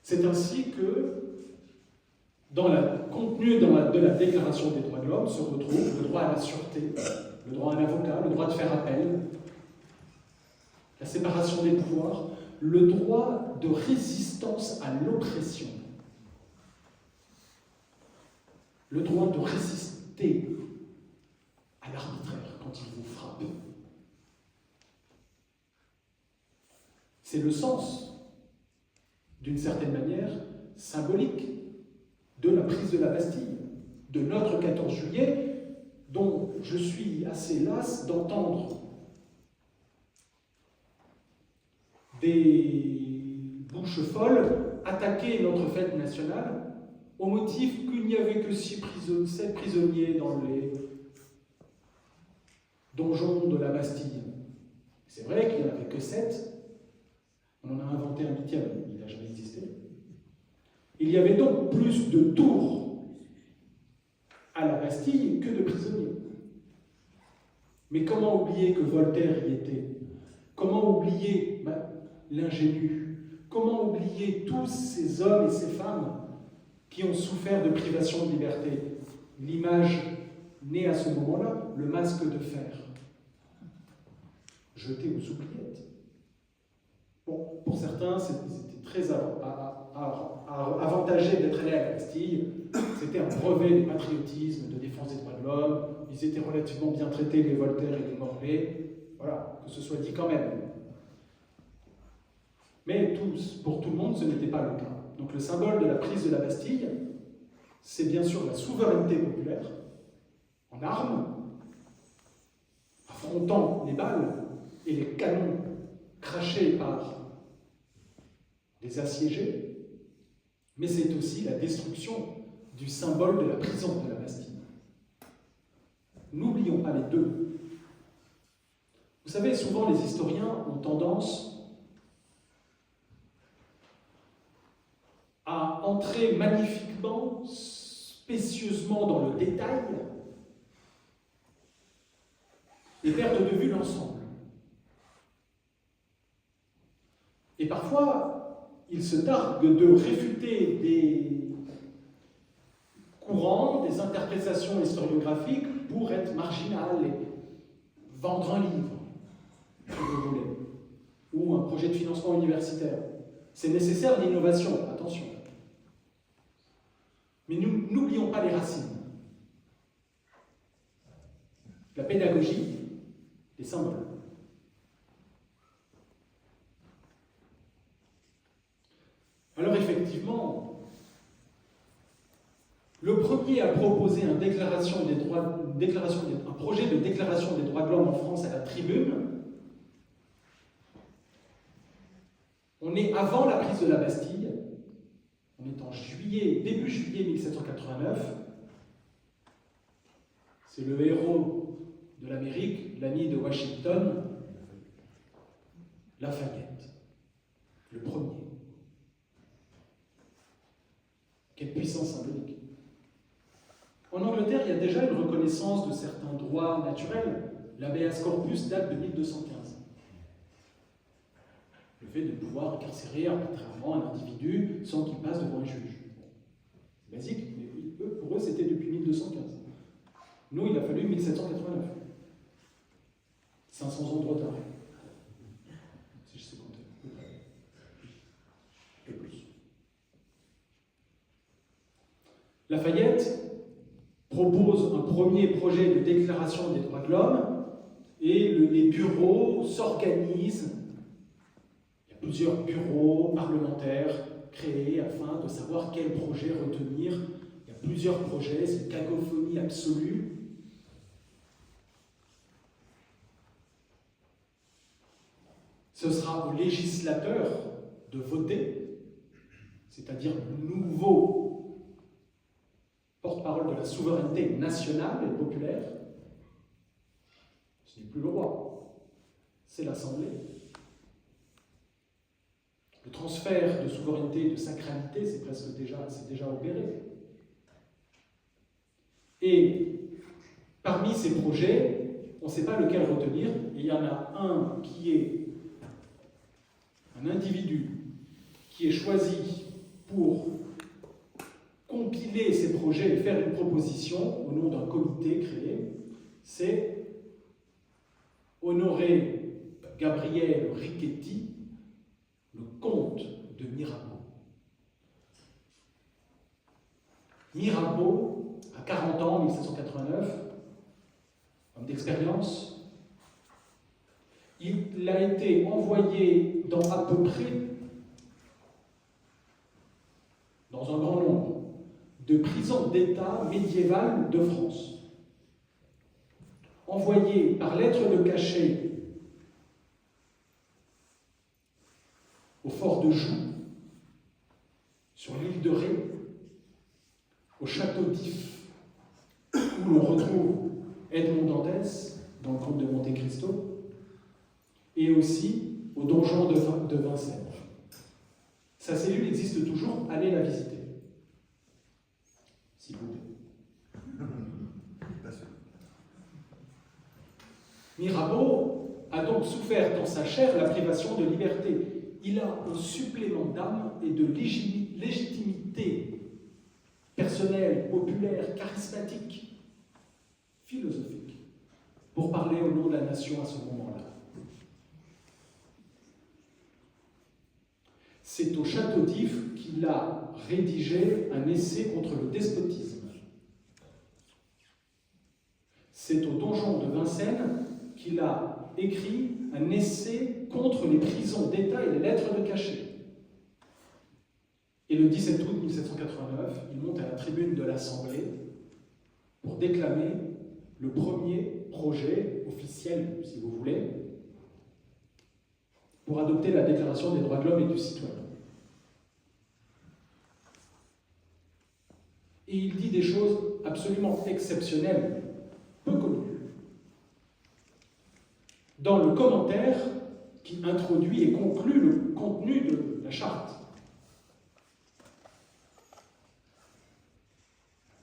C'est ainsi que, dans le contenu de la Déclaration des droits de l'homme, se retrouve le droit à la sûreté, le droit à un avocat, le droit de faire appel, la séparation des pouvoirs, le droit de résistance à l'oppression, le droit de résister à l'arbitraire quand il vous frappe. C'est le sens, d'une certaine manière, symbolique de la prise de la Bastille, de notre 14 juillet, dont je suis assez las d'entendre des bouches folles attaquer notre fête nationale au motif qu'il n'y avait que 7 prisonniers dans les donjons de la Bastille. C'est vrai qu'il n'y en avait que 7. On en a inventé un 8e, il n'a jamais existé. Il y avait donc plus de tours à la Bastille que de prisonniers. Mais comment oublier que Voltaire y était? Comment oublier l'ingénu? Comment oublier tous ces hommes et ces femmes qui ont souffert de privation de liberté? L'image née à ce moment-là, le masque de fer, jeté aux oubliettes. Bon, pour certains, c'était très avantagé d'être allé à la Bastille. C'était un brevet de patriotisme, de défense des droits de l'homme. Ils étaient relativement bien traités, les Voltaire et les Morlaix. Voilà, que ce soit dit quand même. Mais pour tout le monde, ce n'était pas le cas. Donc le symbole de la prise de la Bastille, c'est bien sûr la souveraineté populaire, en armes, affrontant les balles et les canons crachés par les assiégés, mais c'est aussi la destruction du symbole de la prison de la Bastille. N'oublions pas les deux. Vous savez, souvent les historiens ont tendance à entrer magnifiquement, spécieusement dans le détail et perdre de vue l'ensemble. Et parfois, ils se targuent de réfuter des courants, des interprétations historiographiques pour être marginales vendre un livre, si vous voulez, ou un projet de financement universitaire. C'est nécessaire l'innovation, attention. Mais nous n'oublions pas les racines. La pédagogie, les symboles. Alors effectivement, le premier à proposer un projet de déclaration des droits de l'homme en France à la Tribune, on est avant la prise de la Bastille, on est en début juillet 1789, c'est le héros de l'Amérique, l'ami de Washington, Lafayette, le premier. Quelle puissance symbolique. En Angleterre, il y a déjà une reconnaissance de certains droits naturels. L'habeas corpus date de 1215. Le fait de pouvoir incarcérer arbitrairement un individu sans qu'il passe devant un juge. C'est basique, mais pour eux, c'était depuis 1215. Nous, il a fallu 1789. 500 ans de retard. Si je sais compter. Un peu plus. Lafayette propose un premier projet de déclaration des droits de l'homme et les bureaux s'organisent. Il y a plusieurs bureaux parlementaires créés afin de savoir quel projet retenir. Il y a plusieurs projets, c'est une cacophonie absolue. Ce sera au législateur de voter, c'est-à-dire le nouveau porte-parole de la souveraineté nationale et populaire. Ce n'est plus le roi, c'est l'Assemblée. Le transfert de souveraineté et de sacralité, c'est déjà opéré. Et parmi ces projets, on ne sait pas lequel retenir, et il y en a un qui est un individu qui est choisi pour compiler ces projets et faire une proposition au nom d'un comité créé, c'est Honoré Gabriel Richetti, le comte de Mirabeau. Mirabeau, à 40 ans, en 1789, homme d'expérience, il a été envoyé dans un grand nombre de prisons d'État médiévales de France. Envoyé par lettre de cachet au fort de Joux, sur l'île de Ré, au château d'If, où l'on retrouve Edmond Dantès, dans le Comte de Monte Cristo, et aussi au donjon de Vincennes. Sa cellule existe toujours, allez la visiter. S'il vous plaît. Mirabeau a donc souffert dans sa chair la privation de liberté. Il a un supplément d'âme et de légitimité personnelle, populaire, charismatique, philosophique, pour parler au nom de la nation à ce moment-là. C'est au château d'If qu'il a rédigé un essai contre le despotisme. C'est au donjon de Vincennes qu'il a écrit un essai contre les prisons d'État et les lettres de cachet. Et le 17 août 1789, il monte à la tribune de l'Assemblée pour déclamer le premier projet officiel, si vous voulez, pour adopter la Déclaration des droits de l'homme et du citoyen. Et il dit des choses absolument exceptionnelles, peu connues. Dans le commentaire qui introduit et conclut le contenu de la charte,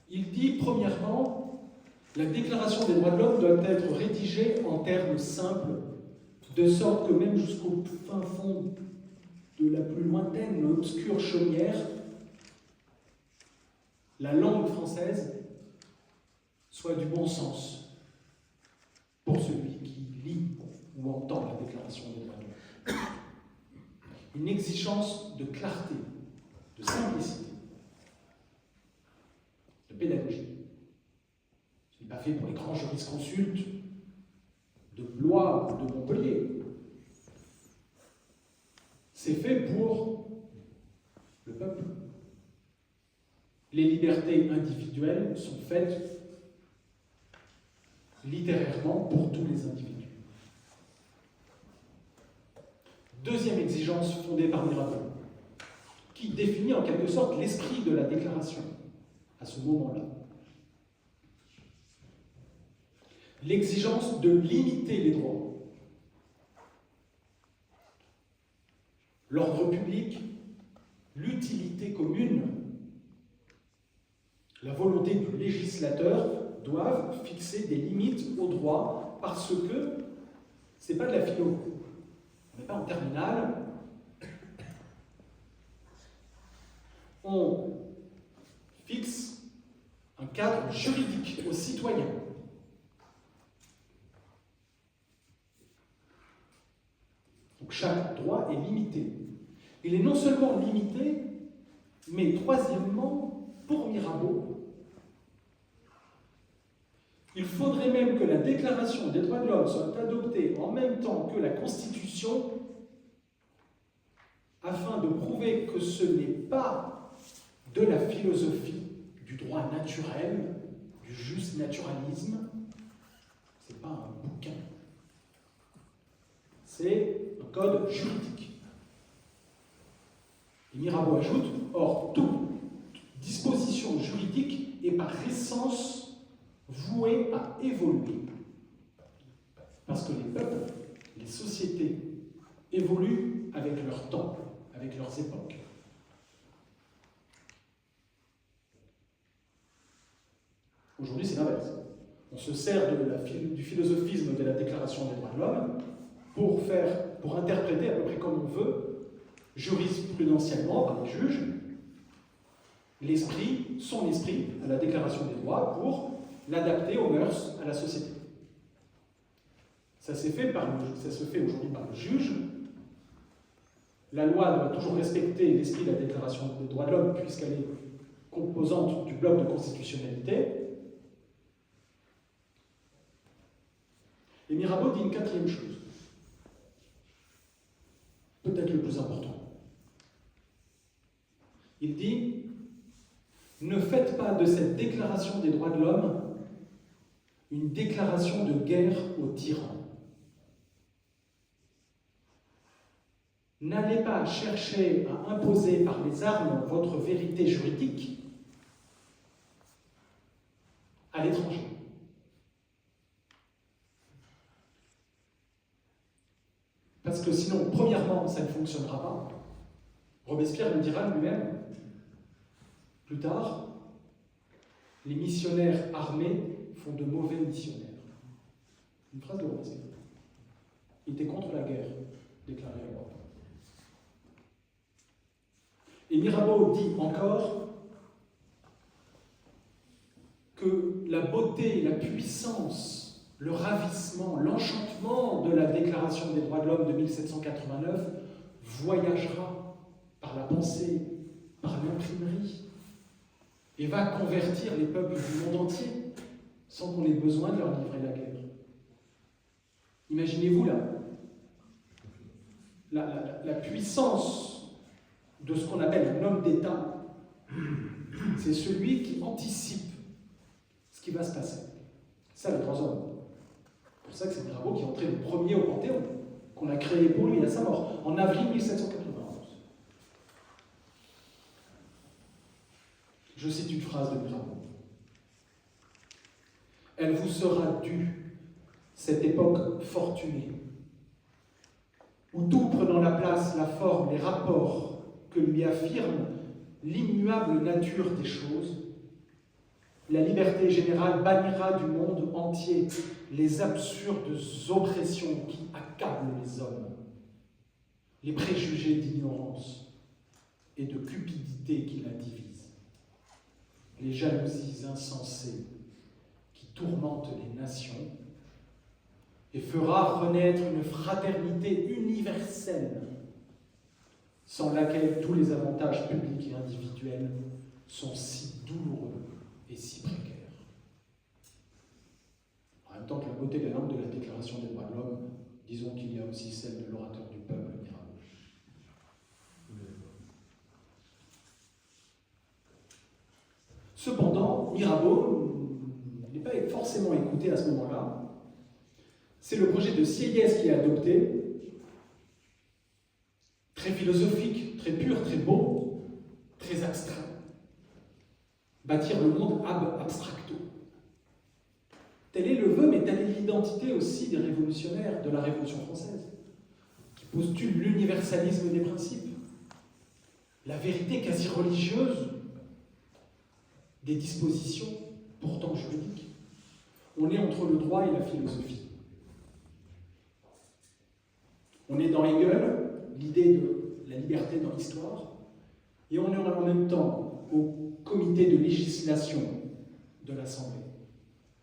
il dit, premièrement, la Déclaration des droits de l'homme doit être rédigée en termes simples, de sorte que même jusqu'au fin fond de la plus lointaine, obscure chaumière, la langue française soit du bon sens pour celui qui ou entend la Déclaration des droits de l'homme. Une exigence de clarté, de simplicité, de pédagogie. Ce n'est pas fait pour les grands jurisconsultes de Blois ou de Montpellier. C'est fait pour le peuple. Les libertés individuelles sont faites littérairement pour tous les individus. Deuxième exigence fondée par Mirabeau, qui définit en quelque sorte l'esprit de la déclaration à ce moment-là. L'exigence de limiter les droits. L'ordre public, l'utilité commune, la volonté du législateur doivent fixer des limites aux droits parce que ce n'est pas de la philo. On n'est pas en terminale. On fixe un cadre juridique aux citoyens. Donc chaque droit est limité. Il est non seulement limité, mais troisièmement, pour Mirabeau, il faudrait même que la Déclaration des droits de l'homme soit adoptée en même temps que la Constitution afin de prouver que ce n'est pas de la philosophie du droit naturel, du juste naturalisme, ce n'est pas un bouquin. C'est un code juridique. Et Mirabeau ajoute, or, toute disposition juridique est par essence vouée à évoluer. Parce que les peuples, les sociétés évoluent avec leur temps, avec leurs époques. Aujourd'hui, c'est l'inverse. On se sert du philosophisme de la Déclaration des droits de l'homme pour interpréter à peu près comme on veut, jurisprudentiellement par les juges, son esprit à la Déclaration des droits pour l'adapter aux mœurs, à la société. Ça se fait aujourd'hui par le juge. La loi doit toujours respecter l'esprit de la Déclaration des droits de l'homme puisqu'elle est composante du bloc de constitutionnalité. Et Mirabeau dit une quatrième chose, peut-être le plus important. Il dit « Ne faites pas de cette Déclaration des droits de l'homme une déclaration de guerre aux tyrans. N'allez pas chercher à imposer par les armes votre vérité juridique à l'étranger. Parce que sinon, premièrement, ça ne fonctionnera pas. Robespierre le dira lui-même. Plus tard, les missionnaires armés font de mauvais missionnaires. Une phrase de Robespierre. Il était contre la guerre, déclarait l'Europe. Et Mirabeau dit encore que la beauté, la puissance, le ravissement, l'enchantement de la Déclaration des droits de l'homme de 1789 voyagera par la pensée, par l'imprimerie, et va convertir les peuples du monde entier sans qu'on ait besoin de leur livrer la guerre. Imaginez-vous la puissance de ce qu'on appelle un homme d'État, c'est celui qui anticipe ce qui va se passer. Ça, les grands hommes. C'est pour ça que c'est Mirabeau qui est entré le premier au Panthéon, qu'on a créé pour lui à sa mort, en avril 1791. Je cite une phrase de Mirabeau. « Elle vous sera due, cette époque fortunée, où tout prenant la place, la forme, les rapports que lui affirme l'immuable nature des choses, la liberté générale bannira du monde entier les absurdes oppressions qui accablent les hommes, les préjugés d'ignorance et de cupidité qui la divisent, les jalousies insensées qui tourmentent les nations, et fera renaître une fraternité universelle sans laquelle tous les avantages publics et individuels sont si douloureux et si précaires. En même temps que la beauté des langues de la Déclaration des droits de l'homme, disons qu'il y a aussi celle de l'orateur du peuple, Mirabeau. Cependant, Mirabeau n'est pas forcément écouté à ce moment-là. C'est le projet de Sieyès qui est adopté, très philosophique, très pur, très beau, très abstrait. Bâtir le monde ab abstracto. Tel est le vœu, mais telle est l'identité aussi des révolutionnaires de la Révolution française, qui postulent l'universalisme des principes, la vérité quasi religieuse des dispositions pourtant juridiques. On est entre le droit et la philosophie. On est dans Hegel, l'idée de la liberté dans l'histoire, et on est en même temps au comité de législation de l'Assemblée,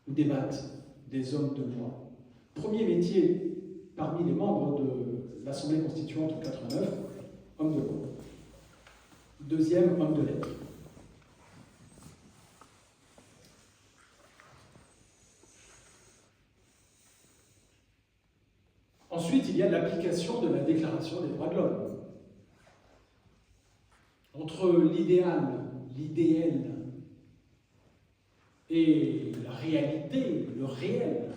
où débattent des hommes de loi. Premier métier parmi les membres de l'Assemblée constituante en 89, homme de loi. Deuxième, homme de lettres. Ensuite, il y a l'application de la Déclaration des droits de l'homme. Entre l'idéal, l'idéal et la réalité, le réel,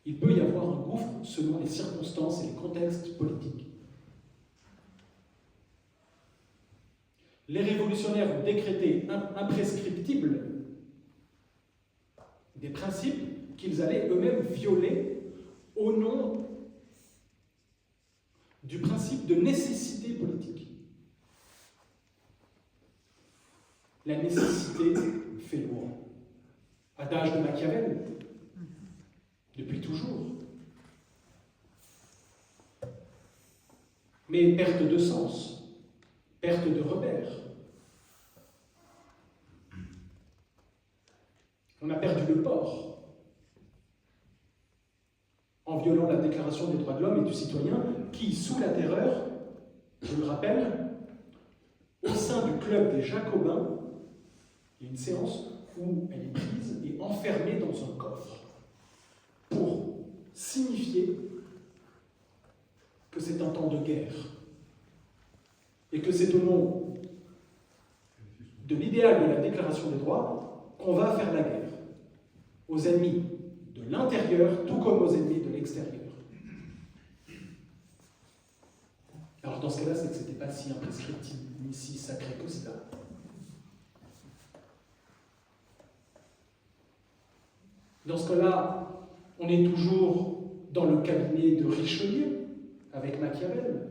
il peut y avoir un gouffre selon les circonstances et les contextes politiques. Les révolutionnaires ont décrété imprescriptibles des principes qu'ils allaient eux-mêmes violer au nom du principe de nécessité politique. La nécessité fait loi. Adage de Machiavel, depuis toujours. Mais perte de sens, perte de repère. On a perdu le port en violant la Déclaration des droits de l'homme et du citoyen qui, sous la terreur, je le rappelle, au sein du club des Jacobins, il y a une séance où elle est prise et enfermée dans un coffre pour signifier que c'est un temps de guerre et que c'est au nom de l'idéal de la Déclaration des droits qu'on va faire la guerre aux ennemis de l'intérieur tout comme aux ennemis de l'extérieur. Alors dans ce cas-là, c'est que ce n'était pas si imprescriptible ni si sacré que cela. Dans ce cas-là, on est toujours dans le cabinet de Richelieu, avec Machiavel.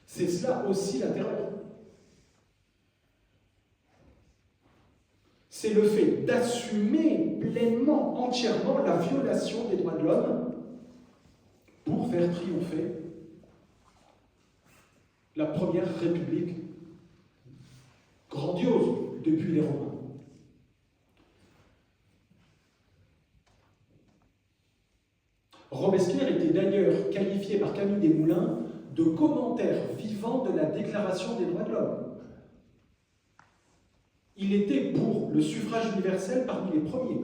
C'est cela aussi la terreur. C'est le fait d'assumer pleinement, entièrement la violation des droits de l'homme pour faire triompher la première république grandiose depuis les Romains. Robespierre était d'ailleurs qualifié par Camille Desmoulins de commentaire vivant de la Déclaration des droits de l'homme. Il était pour le suffrage universel parmi les premiers.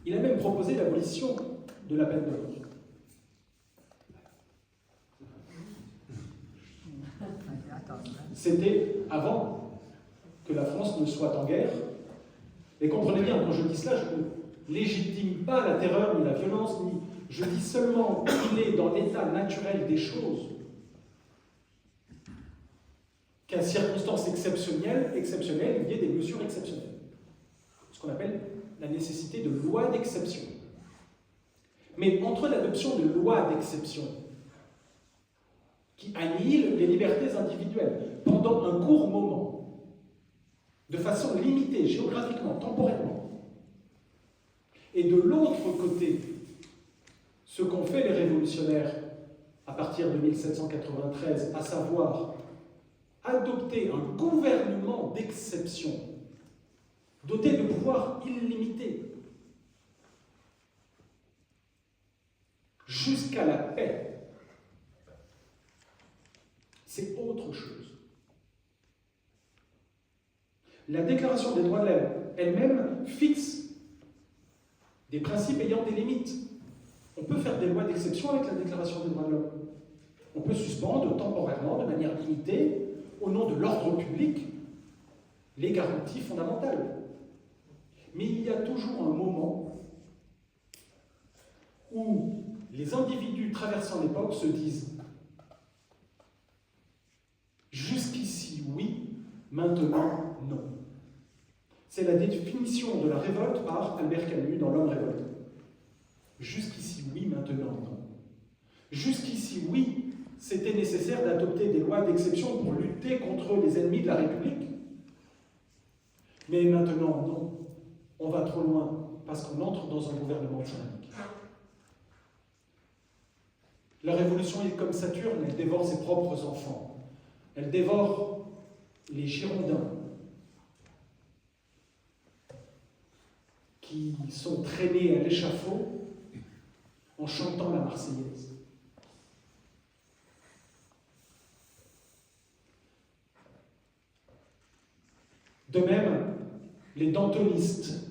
Il a même proposé l'abolition de la peine de mort. C'était avant que la France ne soit en guerre. Et comprenez bien, quand je dis cela, je ne légitime pas la terreur ni la violence, ni je dis seulement qu'il est dans l'état naturel des choses qu'à circonstances exceptionnelles, il y ait des mesures exceptionnelles. Ce qu'on appelle la nécessité de loi d'exception. Mais entre l'adoption de lois d'exception qui annihilent les libertés individuelles pendant un court moment, de façon limitée, géographiquement, temporellement, et de l'autre côté, ce qu'ont fait les révolutionnaires à partir de 1793, à savoir adopter un gouvernement d'exception, doté de pouvoirs illimités, jusqu'à la paix, c'est autre chose. La Déclaration des droits de l'homme elle-même fixe des principes ayant des limites. On peut faire des lois d'exception avec la Déclaration des droits de l'homme. On peut suspendre temporairement, de manière limitée, au nom de l'ordre public, les garanties fondamentales. Mais il y a toujours un moment où les individus traversant l'époque se disent « Jusqu'ici, oui, maintenant, non ». C'est la définition de la révolte par Albert Camus dans L'Homme révolté. Jusqu'ici, oui, maintenant, non. Jusqu'ici, oui, c'était nécessaire d'adopter des lois d'exception pour lutter contre les ennemis de la République. Mais maintenant, non. On va trop loin parce qu'on entre dans un gouvernement tyrannique. La révolution est comme Saturne, elle dévore ses propres enfants. Elle dévore les Girondins qui sont traînés à l'échafaud en chantant la Marseillaise. De même, les dantonistes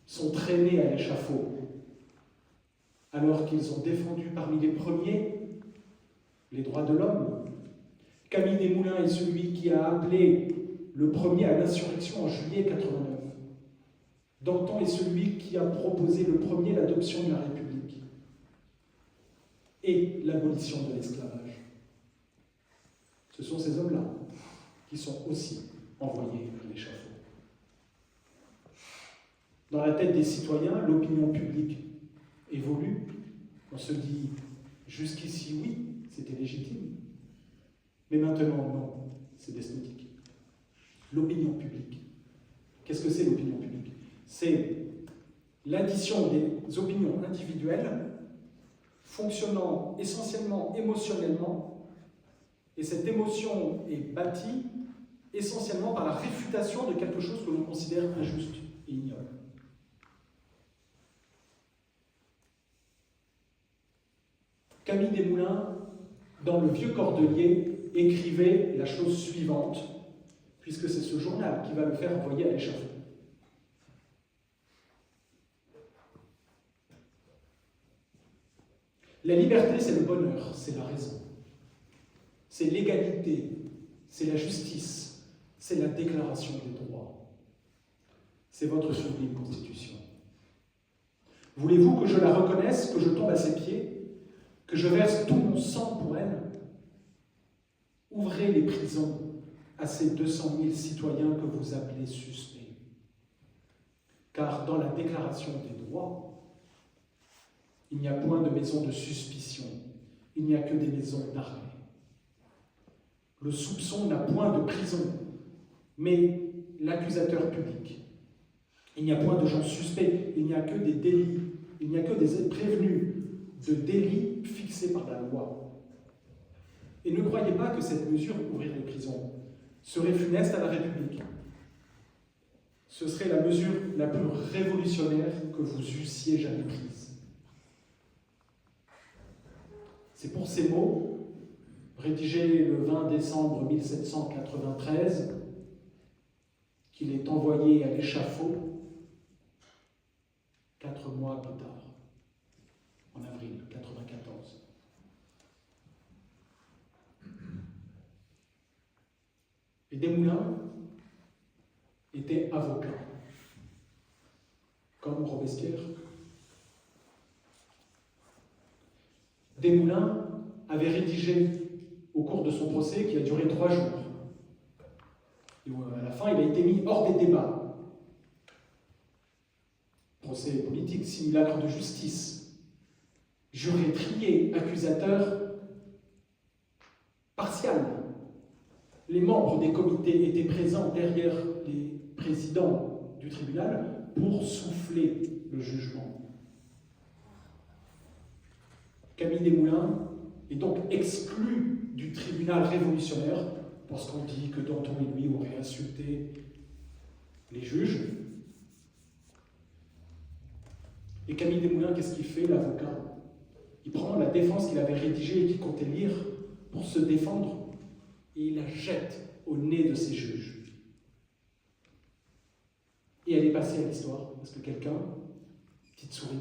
sont traînés à l'échafaud alors qu'ils ont défendu parmi les premiers les droits de l'homme. Camille Desmoulins est celui qui a appelé le premier à l'insurrection en juillet 89. Danton est celui qui a proposé le premier l'adoption de la République et l'abolition de l'esclavage. Ce sont ces hommes-là qui sont aussi envoyés à l'échafaud. Dans la tête des citoyens, l'opinion publique évolue. On se dit, jusqu'ici, oui, c'était légitime. Mais maintenant, non, c'est despotique. L'opinion publique. Qu'est-ce que c'est l'opinion publique? C'est l'addition des opinions individuelles fonctionnant essentiellement émotionnellement, et cette émotion est bâtie essentiellement par la réfutation de quelque chose que l'on considère injuste et ignoble. Camille Desmoulins, dans Le Vieux Cordelier, écrivait la chose suivante, puisque c'est ce journal qui va le faire envoyer à l'échafaud. La liberté, c'est le bonheur, c'est la raison. C'est l'égalité, c'est la justice, c'est la déclaration des droits. C'est votre sublime constitution. Voulez-vous que je la reconnaisse, que je tombe à ses pieds, que je verse tout mon sang pour elle? Ouvrez les prisons à ces 200 000 citoyens que vous appelez suspects. Car dans la déclaration des droits, il n'y a point de maison de suspicion, il n'y a que des maisons d'arrêt. Le soupçon n'a point de prison, mais l'accusateur public. Il n'y a point de gens suspects, il n'y a que des délits, il n'y a que des prévenus de délits fixés par la loi. Et ne croyez pas que cette mesure, ouvrir les prisons, serait funeste à la République. Ce serait la mesure la plus révolutionnaire que vous eussiez jamais prise. C'est pour ces mots, rédigés le 20 décembre 1793, qu'il est envoyé à l'échafaud 4 mois plus tard, en avril 1994. Et Desmoulins était avocat, comme Robespierre. Desmoulins avait rédigé au cours de son procès, qui a duré 3 jours, et où à la fin il a été mis hors des débats. Procès politique, simulacre de justice, juré trié, accusateur partial. Les membres des comités étaient présents derrière les présidents du tribunal pour souffler le jugement. Camille Desmoulins est donc exclu du tribunal révolutionnaire parce qu'on dit que Danton et lui auraient insulté les juges. Et Camille Desmoulins, qu'est-ce qu'il fait, l'avocat? Il prend la défense qu'il avait rédigée et qu'il comptait lire pour se défendre, et il la jette au nez de ces juges. Et elle est passée à l'histoire, parce que quelqu'un, petite souris,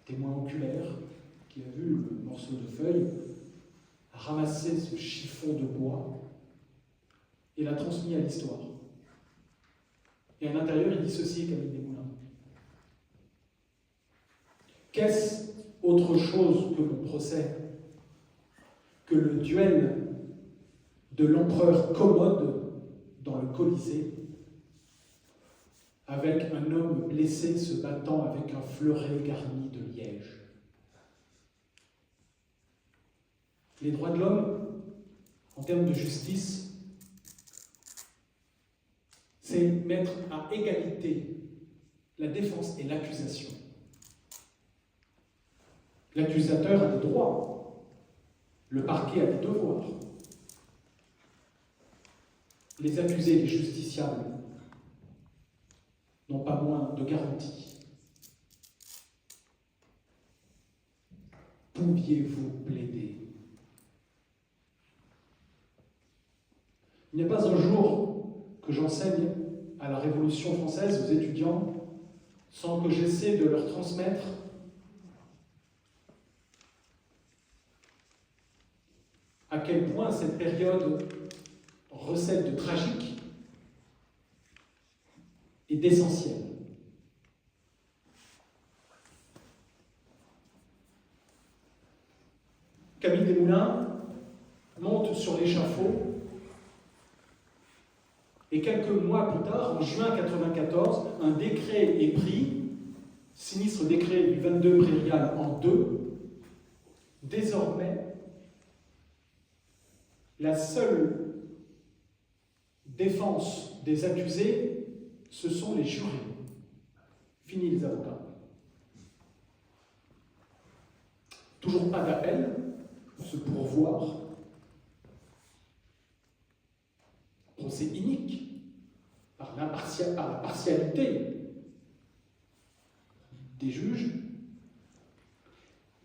témoin oculaire, qui a vu le morceau de feuille, a ramassé ce chiffon de bois et l'a transmis à l'histoire. Et à l'intérieur, il dit ceci, Camille Desmoulins. Qu'est-ce autre chose que mon procès que le duel de l'empereur Commode dans le Colisée avec un homme blessé se battant avec un fleuret garni de liège? Les droits de l'homme, en termes de justice, c'est mettre à égalité la défense et l'accusation. L'accusateur a des droits, le parquet a des devoirs. Les accusés et les justiciables n'ont pas moins de garanties. Pouviez-vous plaider? Il n'y a pas un jour que j'enseigne à la Révolution française aux étudiants sans que j'essaie de leur transmettre à quel point cette période recèle de tragique et d'essentiel. Camille Desmoulins monte sur l'échafaud et quelques mois plus tard, en juin 1994, un décret est pris, sinistre décret du 22 Prairial en 2. Désormais, la seule défense des accusés, ce sont les jurés. Fini les avocats. Toujours pas d'appel, ce pourvoir. Procès inique, par la partialité des juges,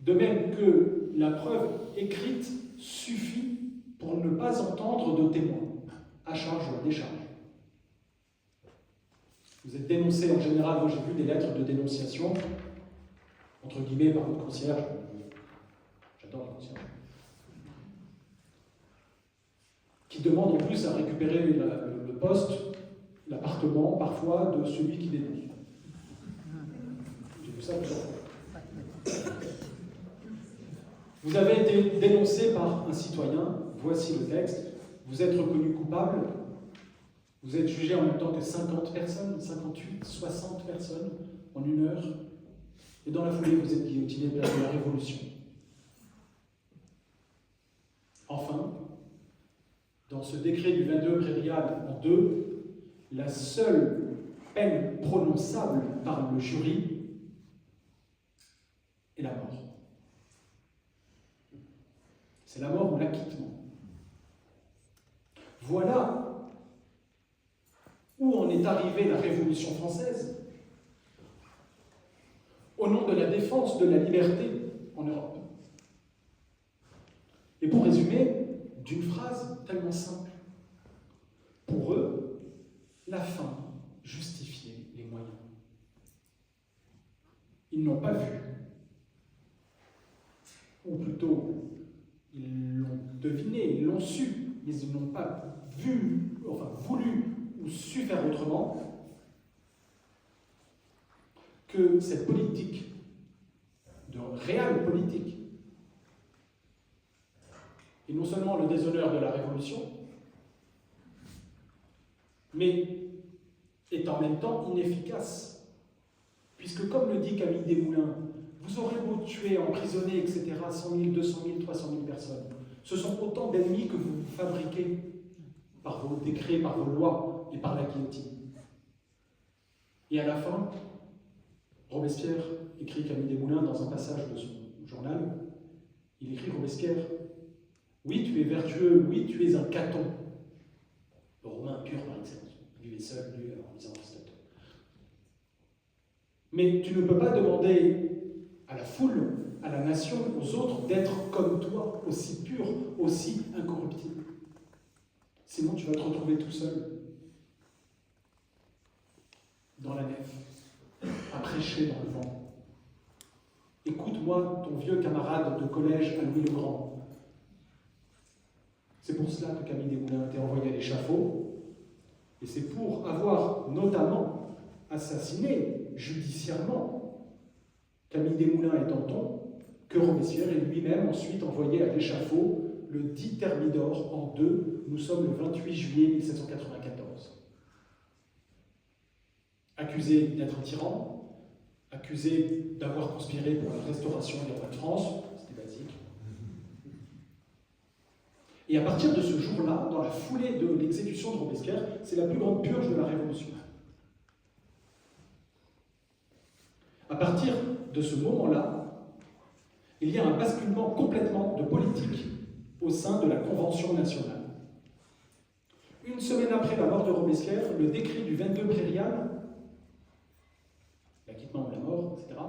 de même que la preuve écrite suffit pour ne pas entendre de témoins, à charge ou à décharge. Vous êtes dénoncé en général, moi j'ai vu des lettres de dénonciation, entre guillemets, par votre concierge. J'adore les concierges. Qui demande en plus à récupérer le poste, l'appartement, parfois, de celui qui dénonce. J'ai vu ça plusieurs fois. Vous avez été dénoncé par un citoyen, voici le texte, vous êtes reconnu coupable, vous êtes jugé en même temps que 50 personnes, 58, 60 personnes en 1 heure, et dans la foulée, vous êtes guillotiné de la Révolution. Enfin, dans ce décret du 22 Prairial en 2, la seule peine prononçable par le jury est la mort. C'est la mort ou l'acquittement. Voilà où en est arrivée la Révolution française, au nom de la défense de la liberté en Europe. Et pour résumer, d'une phrase tellement simple, pour eux, la fin justifiait les moyens. Ils n'ont pas vu, ou plutôt, ils l'ont deviné, ils l'ont su, mais ils n'ont pas vu, enfin voulu ou su faire autrement que cette politique, de réelle politique, et non seulement le déshonneur de la Révolution, mais est en même temps inefficace. Puisque, comme le dit Camille Desmoulins, vous aurez beau tuer, emprisonner, etc., 100 000, 200 000, 300 000 personnes. Ce sont autant d'ennemis que vous fabriquez par vos décrets, par vos lois et par la guillotine. Et à la fin, Robespierre écrit Camille Desmoulins dans un passage de son journal, il écrit Robespierre, Oui, tu es vertueux, oui, tu es un Caton. Le Romain pur par excellence. Il vivait seul, lui, en lisant Aristote. Mais tu ne peux pas demander à la foule, à la nation, aux autres, d'être comme toi, aussi pur, aussi incorruptible. Sinon, tu vas te retrouver tout seul, dans la nef, à prêcher dans le vent. Écoute-moi, ton vieux camarade de collège à Louis le Grand. C'est pour cela que Camille Desmoulins a été envoyé à l'échafaud, et c'est pour avoir notamment assassiné judiciairement Camille Desmoulins et Danton que Robespierre est lui-même ensuite envoyé à l'échafaud le 10 Thermidor en 2, nous sommes le 28 juillet 1794. Accusé d'être un tyran, accusé d'avoir conspiré pour la restauration des rois de France, c'était basique. Et à partir de ce jour-là, dans la foulée de l'exécution de Robespierre, c'est la plus grande purge de la Révolution. À partir de ce moment-là, il y a un basculement complètement de politique au sein de la Convention nationale. Une semaine après la mort de Robespierre, le décret du 22 prairial, l'acquittement ou la mort, etc.,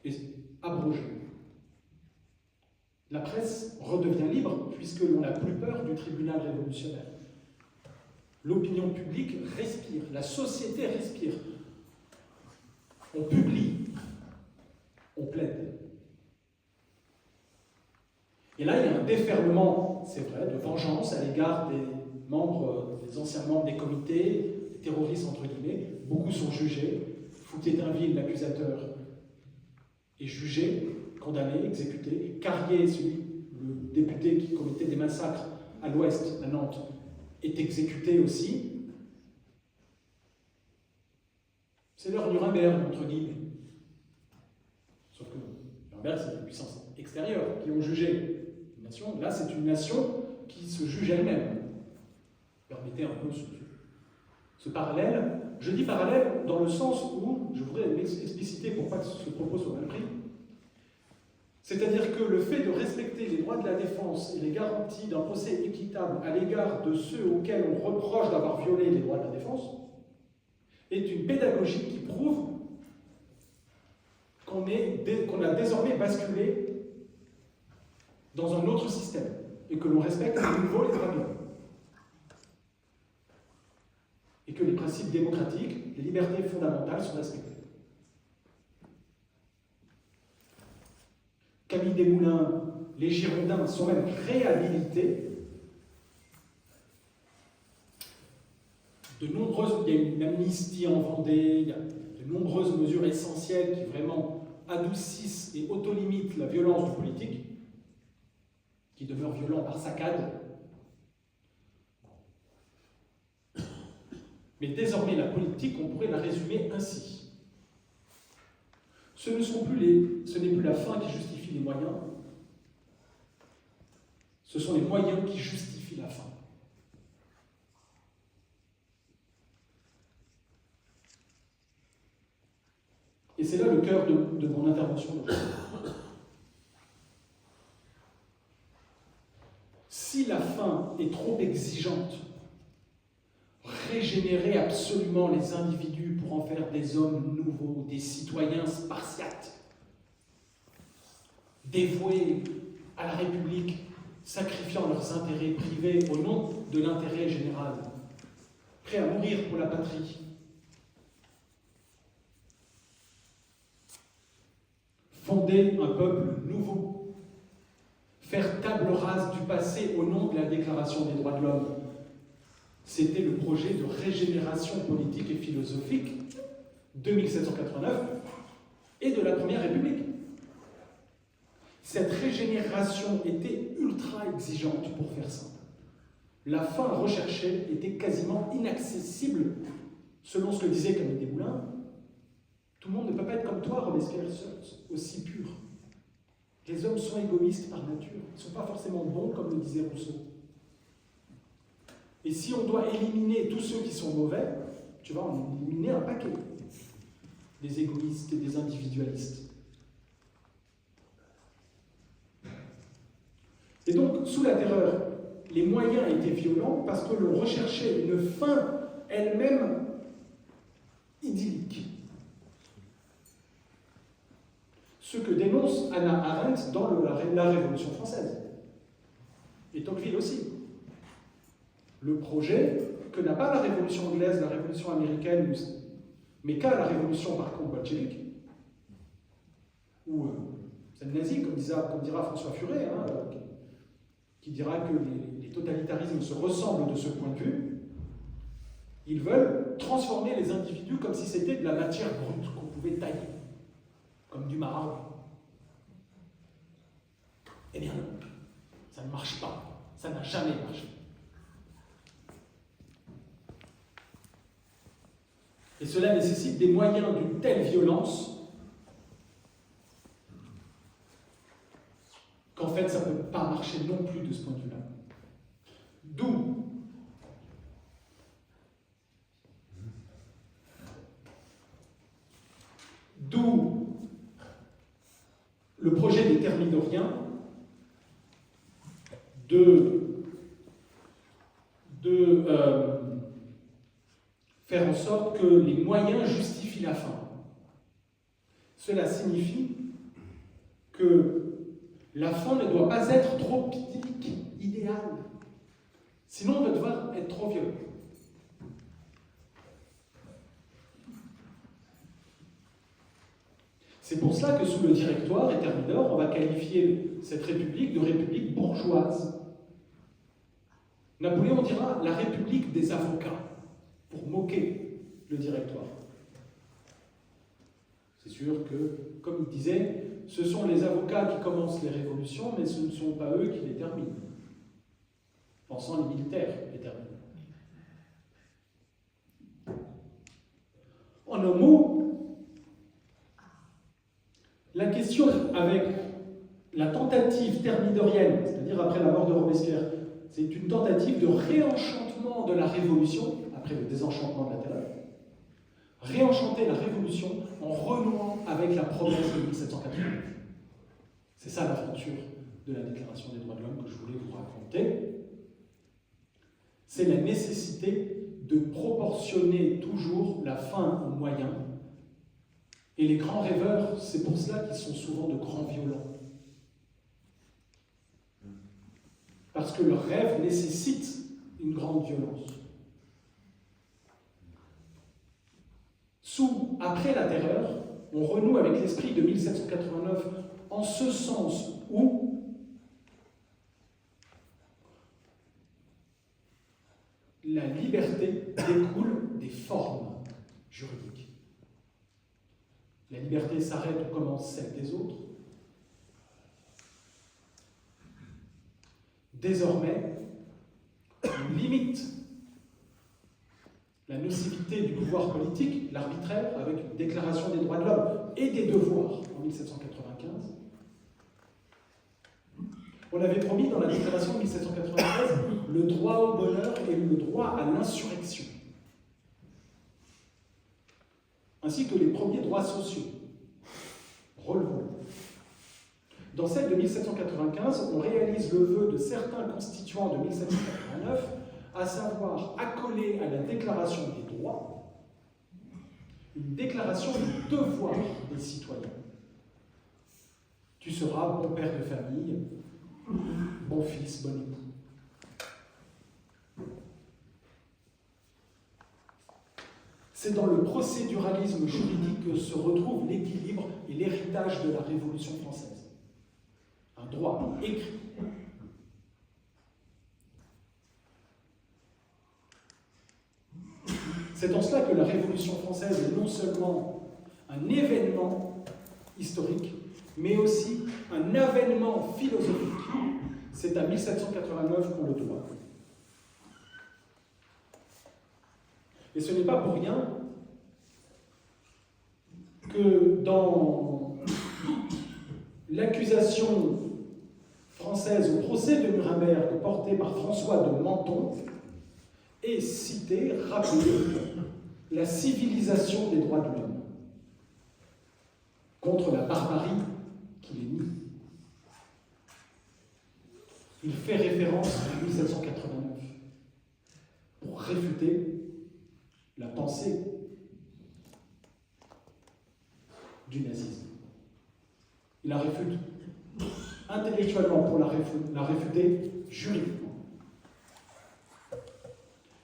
est abrogé. La presse redevient libre puisque l'on n'a plus peur du tribunal révolutionnaire. L'opinion publique respire, la société respire. On publie, on plaide. Et là, il y a un déferlement, c'est vrai, de vengeance à l'égard des membres, des anciens membres des comités, des terroristes entre guillemets. Beaucoup sont jugés. Fouquier-Tinville, l'accusateur, est jugé, condamné, exécuté. Carrier, le député qui commettait des massacres à l'ouest, à Nantes, est exécuté aussi. C'est leur Nuremberg, entre guillemets. Sauf que Nuremberg, c'est une puissance extérieure qui ont jugé une nation. Là, c'est une nation qui se juge elle-même. Permettez un peu ce parallèle. Je dis parallèle dans le sens où, je voudrais expliciter pour pas que ce propos soit mal pris, c'est-à-dire que le fait de respecter les droits de la défense et les garanties d'un procès équitable à l'égard de ceux auxquels on reproche d'avoir violé les droits de la défense est une pédagogie qui prouve qu'on a désormais basculé dans un autre système et que l'on respecte à nouveau les droits de l'homme. Et que les principes démocratiques, les libertés fondamentales sont respectés. Camille Desmoulins, les Girondins sont même réhabilités. Il y a une amnistie en Vendée, il y a de nombreuses mesures essentielles qui vraiment adoucissent et autolimitent la violence du politique, qui demeure violent par saccade. Mais désormais, la politique, on pourrait la résumer ainsi. Ce n'est plus la fin qui justifie les moyens, ce sont les moyens qui justifient la fin. Et c'est là le cœur de mon intervention d'aujourd'hui. Si la fin est trop exigeante, régénérer absolument les individus pour en faire des hommes nouveaux, des citoyens spartiates, dévoués à la République, sacrifiant leurs intérêts privés au nom de l'intérêt général, prêts à mourir pour la patrie. Fonder un peuple nouveau, faire table rase du passé au nom de la Déclaration des droits de l'homme. C'était le projet de régénération politique et philosophique de 1789 et de la Première République. Cette régénération était ultra exigeante pour faire simple. La fin recherchée était quasiment inaccessible, selon ce que disait Camille Desmoulins. Tout le monde ne peut pas être comme toi, Robespierre, aussi pur. Les hommes sont égoïstes par nature. Ils ne sont pas forcément bons, comme le disait Rousseau. Et si on doit éliminer tous ceux qui sont mauvais, tu vas en éliminer un paquet. Des égoïstes et des individualistes. Et donc, sous la terreur, les moyens étaient violents parce que l'on recherchait une fin elle-même idyllique. Ce que dénonce Hannah Arendt dans la Révolution française. Et Tocqueville aussi. Le projet que n'a pas la Révolution anglaise, la Révolution américaine, mais qu'a la Révolution par contre bolchevique, ou c'est le nazi, comme dira François Furet, hein, qui dira que les totalitarismes se ressemblent de ce point de vue. Ils veulent transformer les individus comme si c'était de la matière brute qu'on pouvait tailler, comme du marbre. Eh bien non, ça ne marche pas, ça n'a jamais marché. Et cela nécessite des moyens d'une telle violence qu'en fait, ça ne peut pas marcher non plus de ce point de vue-là. D'où le projet des thermidoriens de faire en sorte que les moyens justifient la fin. Cela signifie que la fin ne doit pas être trop idyllique, idéale. Sinon, on va devoir être trop violent. C'est pour cela que sous le Directoire et Thermidor, on va qualifier cette république de république bourgeoise. Napoléon dira la république des avocats, pour moquer le Directoire. C'est sûr que, comme il disait, ce sont les avocats qui commencent les révolutions, mais ce ne sont pas eux qui les terminent. Pensant les militaires les terminent. En un mot, la question avec la tentative thermidorienne, c'est-à-dire après la mort de Robespierre, c'est une tentative de réenchantement de la Révolution, après le désenchantement de la terreur, réenchanter la Révolution en renouant avec la promesse de 1789. C'est ça l'aventure de la Déclaration des droits de l'homme que je voulais vous raconter. C'est la nécessité de proportionner toujours la fin aux moyens. Et les grands rêveurs, c'est pour cela qu'ils sont souvent de grands violents. Parce que leur rêve nécessite une grande violence. Après la terreur, on renoue avec l'esprit de 1789 en ce sens où la liberté découle des formes juridiques. La liberté s'arrête où commence celle des autres. Désormais, on limite la nocivité du pouvoir politique, l'arbitraire, avec une déclaration des droits de l'homme et des devoirs en 1795. On avait promis dans la déclaration de 1793 le droit au bonheur et le droit à l'insurrection, ainsi que les premiers droits sociaux. Relevons. Dans celle de 1795, on réalise le vœu de certains constituants de 1789, à savoir accoler à la déclaration des droits une déclaration du devoir des citoyens. Tu seras bon père de famille, bon fils, bon époux. C'est dans le procéduralisme juridique que se retrouve l'équilibre et l'héritage de la Révolution française. Un droit écrit. C'est en cela que la Révolution française est non seulement un événement historique, mais aussi un avènement philosophique. C'est à 1789 qu'on le doit. Et ce n'est pas pour rien que dans l'accusation française au procès de Nuremberg portée par François de Menton, est citée, rappelée, la civilisation des droits de l'homme contre la barbarie qui les nie. il fait référence à 1789 pour réfuter la pensée du nazisme. Il la réfute intellectuellement pour la réfuter juridiquement.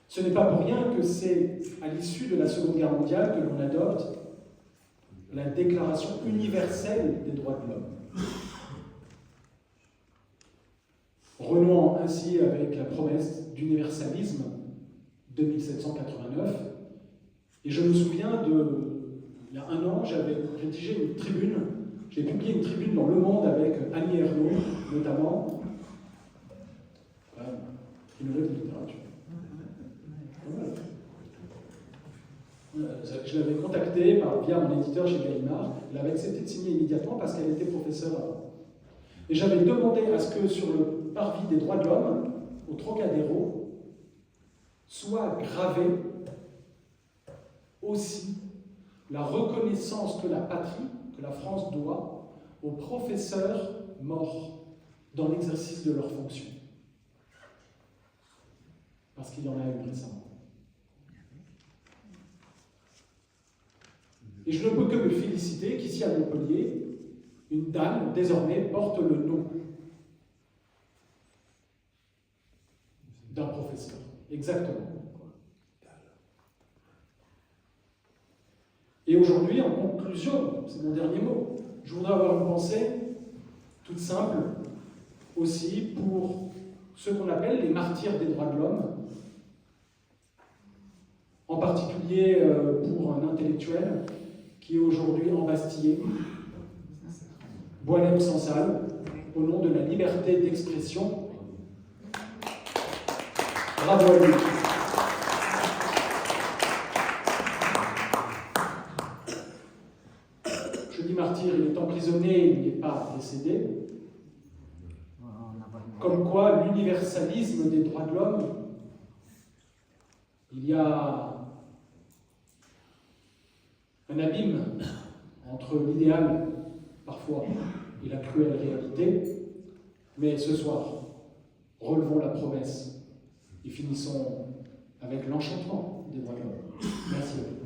Ce n'est pas pour rien que c'est à l'issue de la Seconde Guerre mondiale que l'on adopte la Déclaration universelle des droits de l'homme, renouant ainsi avec la promesse d'universalisme de 1789. Et je me souviens il y a un an, j'avais rédigé une tribune, j'ai publié une tribune dans Le Monde avec Annie Ernaux, notamment, criminologue de littérature. Je l'avais contactée via mon éditeur chez Gallimard. Elle avait accepté de signer immédiatement parce qu'elle était professeure avant. Et j'avais demandé à ce que sur le parvis des droits de l'homme, au Trocadéro, soit gravé aussi la reconnaissance de la patrie que la France doit aux professeurs morts dans l'exercice de leurs fonctions. Parce qu'il y en a eu récemment. Et je ne peux que me féliciter qu'ici à Montpellier, une dame, désormais, porte le nom d'un professeur. Exactement. Et aujourd'hui, en conclusion, c'est mon dernier mot, je voudrais avoir une pensée toute simple aussi pour ceux qu'on appelle les martyrs des droits de l'homme, en particulier pour un intellectuel qui est aujourd'hui embastillé, Boualem Sansal, au nom de la liberté d'expression. Bravo à lui. Je dis martyr, il est emprisonné, il n'est pas décédé. Comme quoi, l'universalisme des droits de l'homme, il y a un abîme entre l'idéal, parfois, et la cruelle réalité. Mais ce soir, relevons la promesse et finissons avec l'enchantement des droits de l'homme. Merci à vous.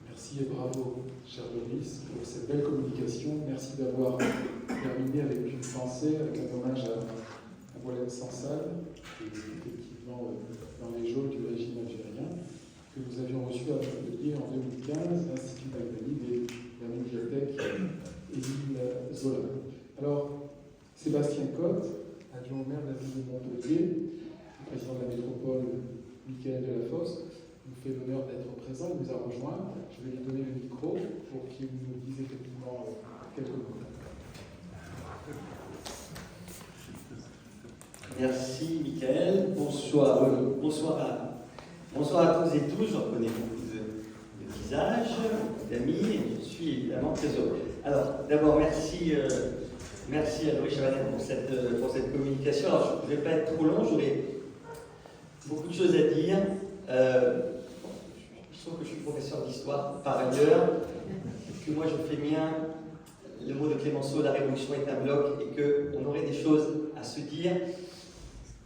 Merci et bravo, cher Doris, pour cette belle communication. Merci d'avoir terminé avec une pensée, avec un hommage à Boualem Sansal, qui est effectivement dans les geôles du régime algérien, que nous avions reçu à Montpellier en 2015, l'Institut d'Albanie et la médiathèque Émile Zola. Alors, Sébastien Cotte, adjoint au maire de la ville de Montpellier, président de la métropole Michael Delafosse, nous fait l'honneur d'être présent, il nous a rejoint. Je vais lui donner le micro pour qu'il nous dise effectivement quelques mots. Merci Michael, bonsoir à tous et tous, je reconnais beaucoup de visages, d'amis, et je suis évidemment très heureux. Alors d'abord merci à Doris Chavanel pour cette communication. Alors je ne vais pas être trop long, j'aurai beaucoup de choses à dire. Je trouve que je suis professeur d'histoire par ailleurs, que moi je fais mien le mot de Clémenceau, la révolution est un bloc, et qu'on aurait des choses à se dire.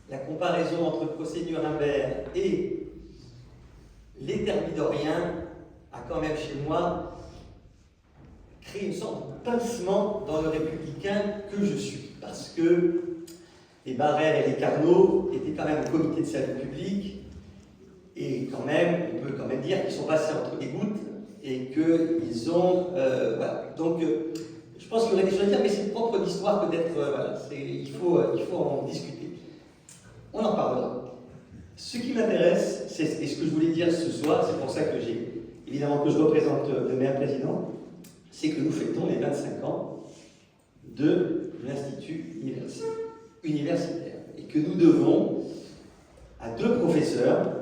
La comparaison entre le procès Nuremberg et les thermidoriens a quand même chez moi créé une sorte de pincement dans le républicain que je suis. Parce que les Barrère et les Carnot étaient quand même au comité de salut public, et quand même, on peut quand même dire qu'ils sont passés entre les gouttes et qu'ils ont... voilà. Donc, je pense qu'il y aurait des choses à dire, mais c'est propre de l'histoire que d'être... voilà, il faut en discuter. On en parlera. Ce qui m'intéresse, et ce que je voulais dire ce soir, c'est pour ça que évidemment que je représente le maire président, c'est que nous fêtons les 25 ans de l'Institut universitaire et que nous devons à deux professeurs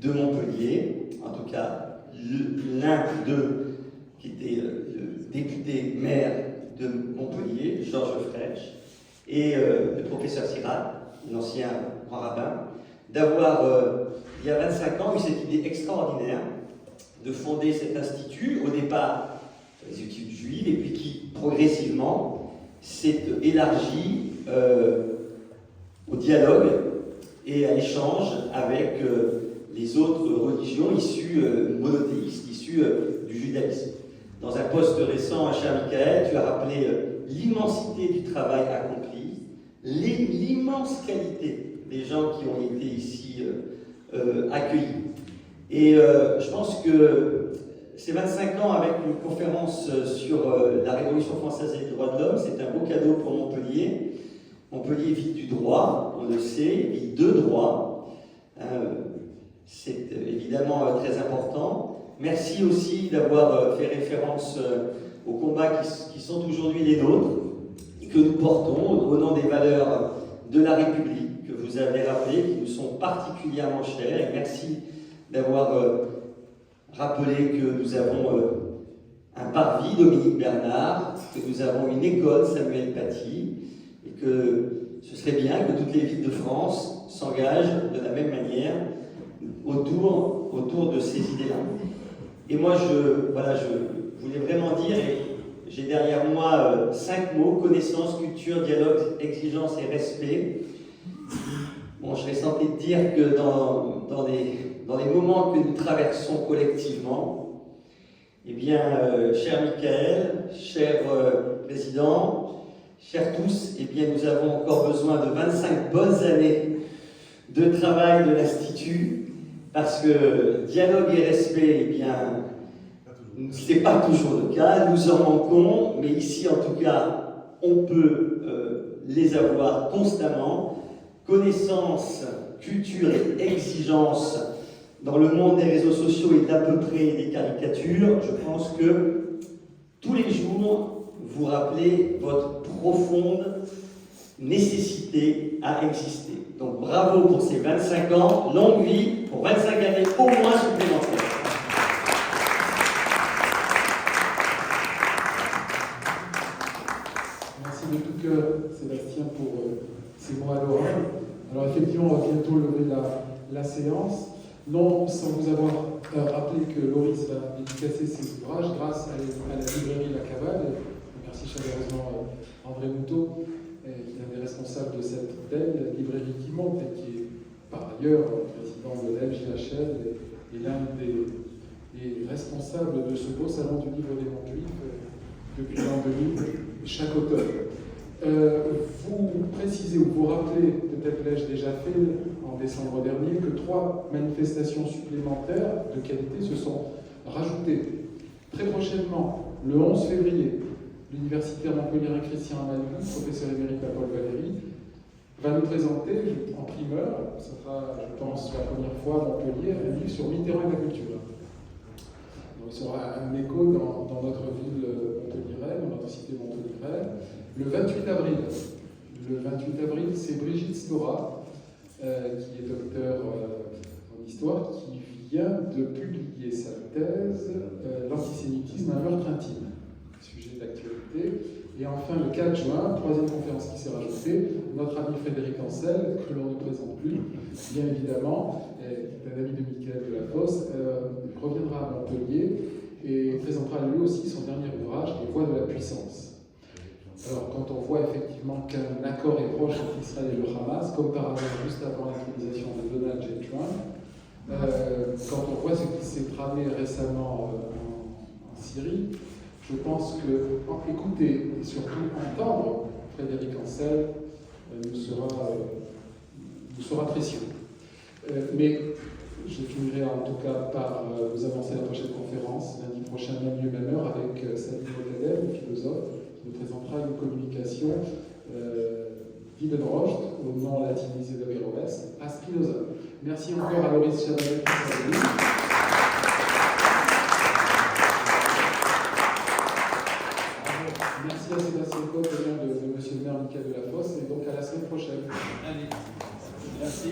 de Montpellier, en tout cas l'un d'eux qui était le député maire de Montpellier, Georges Frêche, et le professeur Sirac, l'ancien grand rabbin, d'avoir, il y a 25 ans, eu cette idée extraordinaire de fonder cet institut, au départ les études juives, et puis qui, progressivement, s'est élargi au dialogue et à l'échange avec les autres religions issues monothéistes, issues du judaïsme. Dans un poste récent, cher Michael, tu as rappelé l'immensité du travail accompli, l'immense qualité des gens qui ont été ici accueillis. Et je pense que ces 25 ans avec une conférence sur la Révolution française et les droits de l'homme, c'est un beau cadeau pour Montpellier. Montpellier vit du droit, on le sait, vit de droit. C'est évidemment très important. Merci aussi d'avoir fait référence aux combats qui sont aujourd'hui les nôtres et que nous portons au nom des valeurs de la République que vous avez rappelées, qui nous sont particulièrement chères. Et merci d'avoir rappelé que nous avons un parvis Dominique Bernard, que nous avons une école Samuel Paty, et que ce serait bien que toutes les villes de France s'engagent de la même manière autour de ces idées-là. Et moi, je voulais vraiment dire, et j'ai derrière moi 5 mots: connaissance, culture, dialogue, exigence et respect. Bon, je serais tenté de dire que dans les moments que nous traversons collectivement, eh bien, cher Michael, cher président, chers tous, eh bien, nous avons encore besoin de 25 bonnes années de travail de l'Institut, parce que dialogue et respect, eh bien, ce n'est pas toujours le cas, nous en manquons, mais ici, en tout cas, on peut les avoir constamment. Connaissance, culture et exigence dans le monde des réseaux sociaux et d'à peu près des caricatures, je pense que tous les jours, vous rappelez votre profonde nécessité à exister. Donc bravo pour ces 25 ans, longue vie pour 25 années au moins supplémentaires. Merci de tout cœur, Sébastien, pour ces mots à l'oreille. Alors effectivement, on va bientôt lever la séance. Non sans vous avoir rappelé que Loris va dédicacer ses ouvrages grâce à la librairie La Cavale. Merci chaleureusement André Moutot, qui est un des responsables de cette belle librairie qui monte et qui est par ailleurs président de l'FJHL et l'un des responsables de ce beau salon du livre des Montjuifs depuis l'an 2000, chaque automne. Vous précisez ou vous rappelez, peut-être l'ai-je déjà fait en décembre dernier, que 3 manifestations supplémentaires de qualité se sont rajoutées. Très prochainement, le 11 février, l'universitaire montpelliérain Christian Amalou, professeur émérite à Paul Valéry, va nous présenter en primeur, ce sera, je pense, la première fois à Montpellier, un livre sur Mitterrand et la culture. Donc, il sera un écho dans notre ville montpelliéraine, dans notre cité montpelliéraine. Le 28 avril. Le 28 avril, c'est Brigitte Stora, qui est docteur en histoire, qui vient de publier sa thèse L'antisémitisme, un meurtre intime, sujet d'actualité. Et enfin, le 4 juin, 3e conférence qui s'est rajoutée, notre ami Frédéric Ancel, que l'on ne présente plus, bien évidemment, est un ami de Michael Delafosse, reviendra à Montpellier et présentera lui aussi son dernier ouvrage, Les voies de la puissance. Alors, quand on voit effectivement qu'un accord est proche entre Israël et le Hamas, comme par hasard juste avant l'intronisation de Donald J. Trump, quand on voit ce qui s'est tramé récemment en Syrie, je pense que écouter et surtout entendre Frédéric Ancel nous sera précieux. Mais je finirai en tout cas par vous annoncer la prochaine conférence, lundi prochain, même lieu, même heure, avec Sabine Mottadel, le philosophe, qui nous présentera une communication d'Ibn Rushd, au nom latinisé d'Averroès, à Spinoza. Merci encore à Loris Chabalet pour sa venue. Merci à Sébastien Coq, au nom de M. le maire Michael Delafosse, et donc à la semaine prochaine. Allez, merci.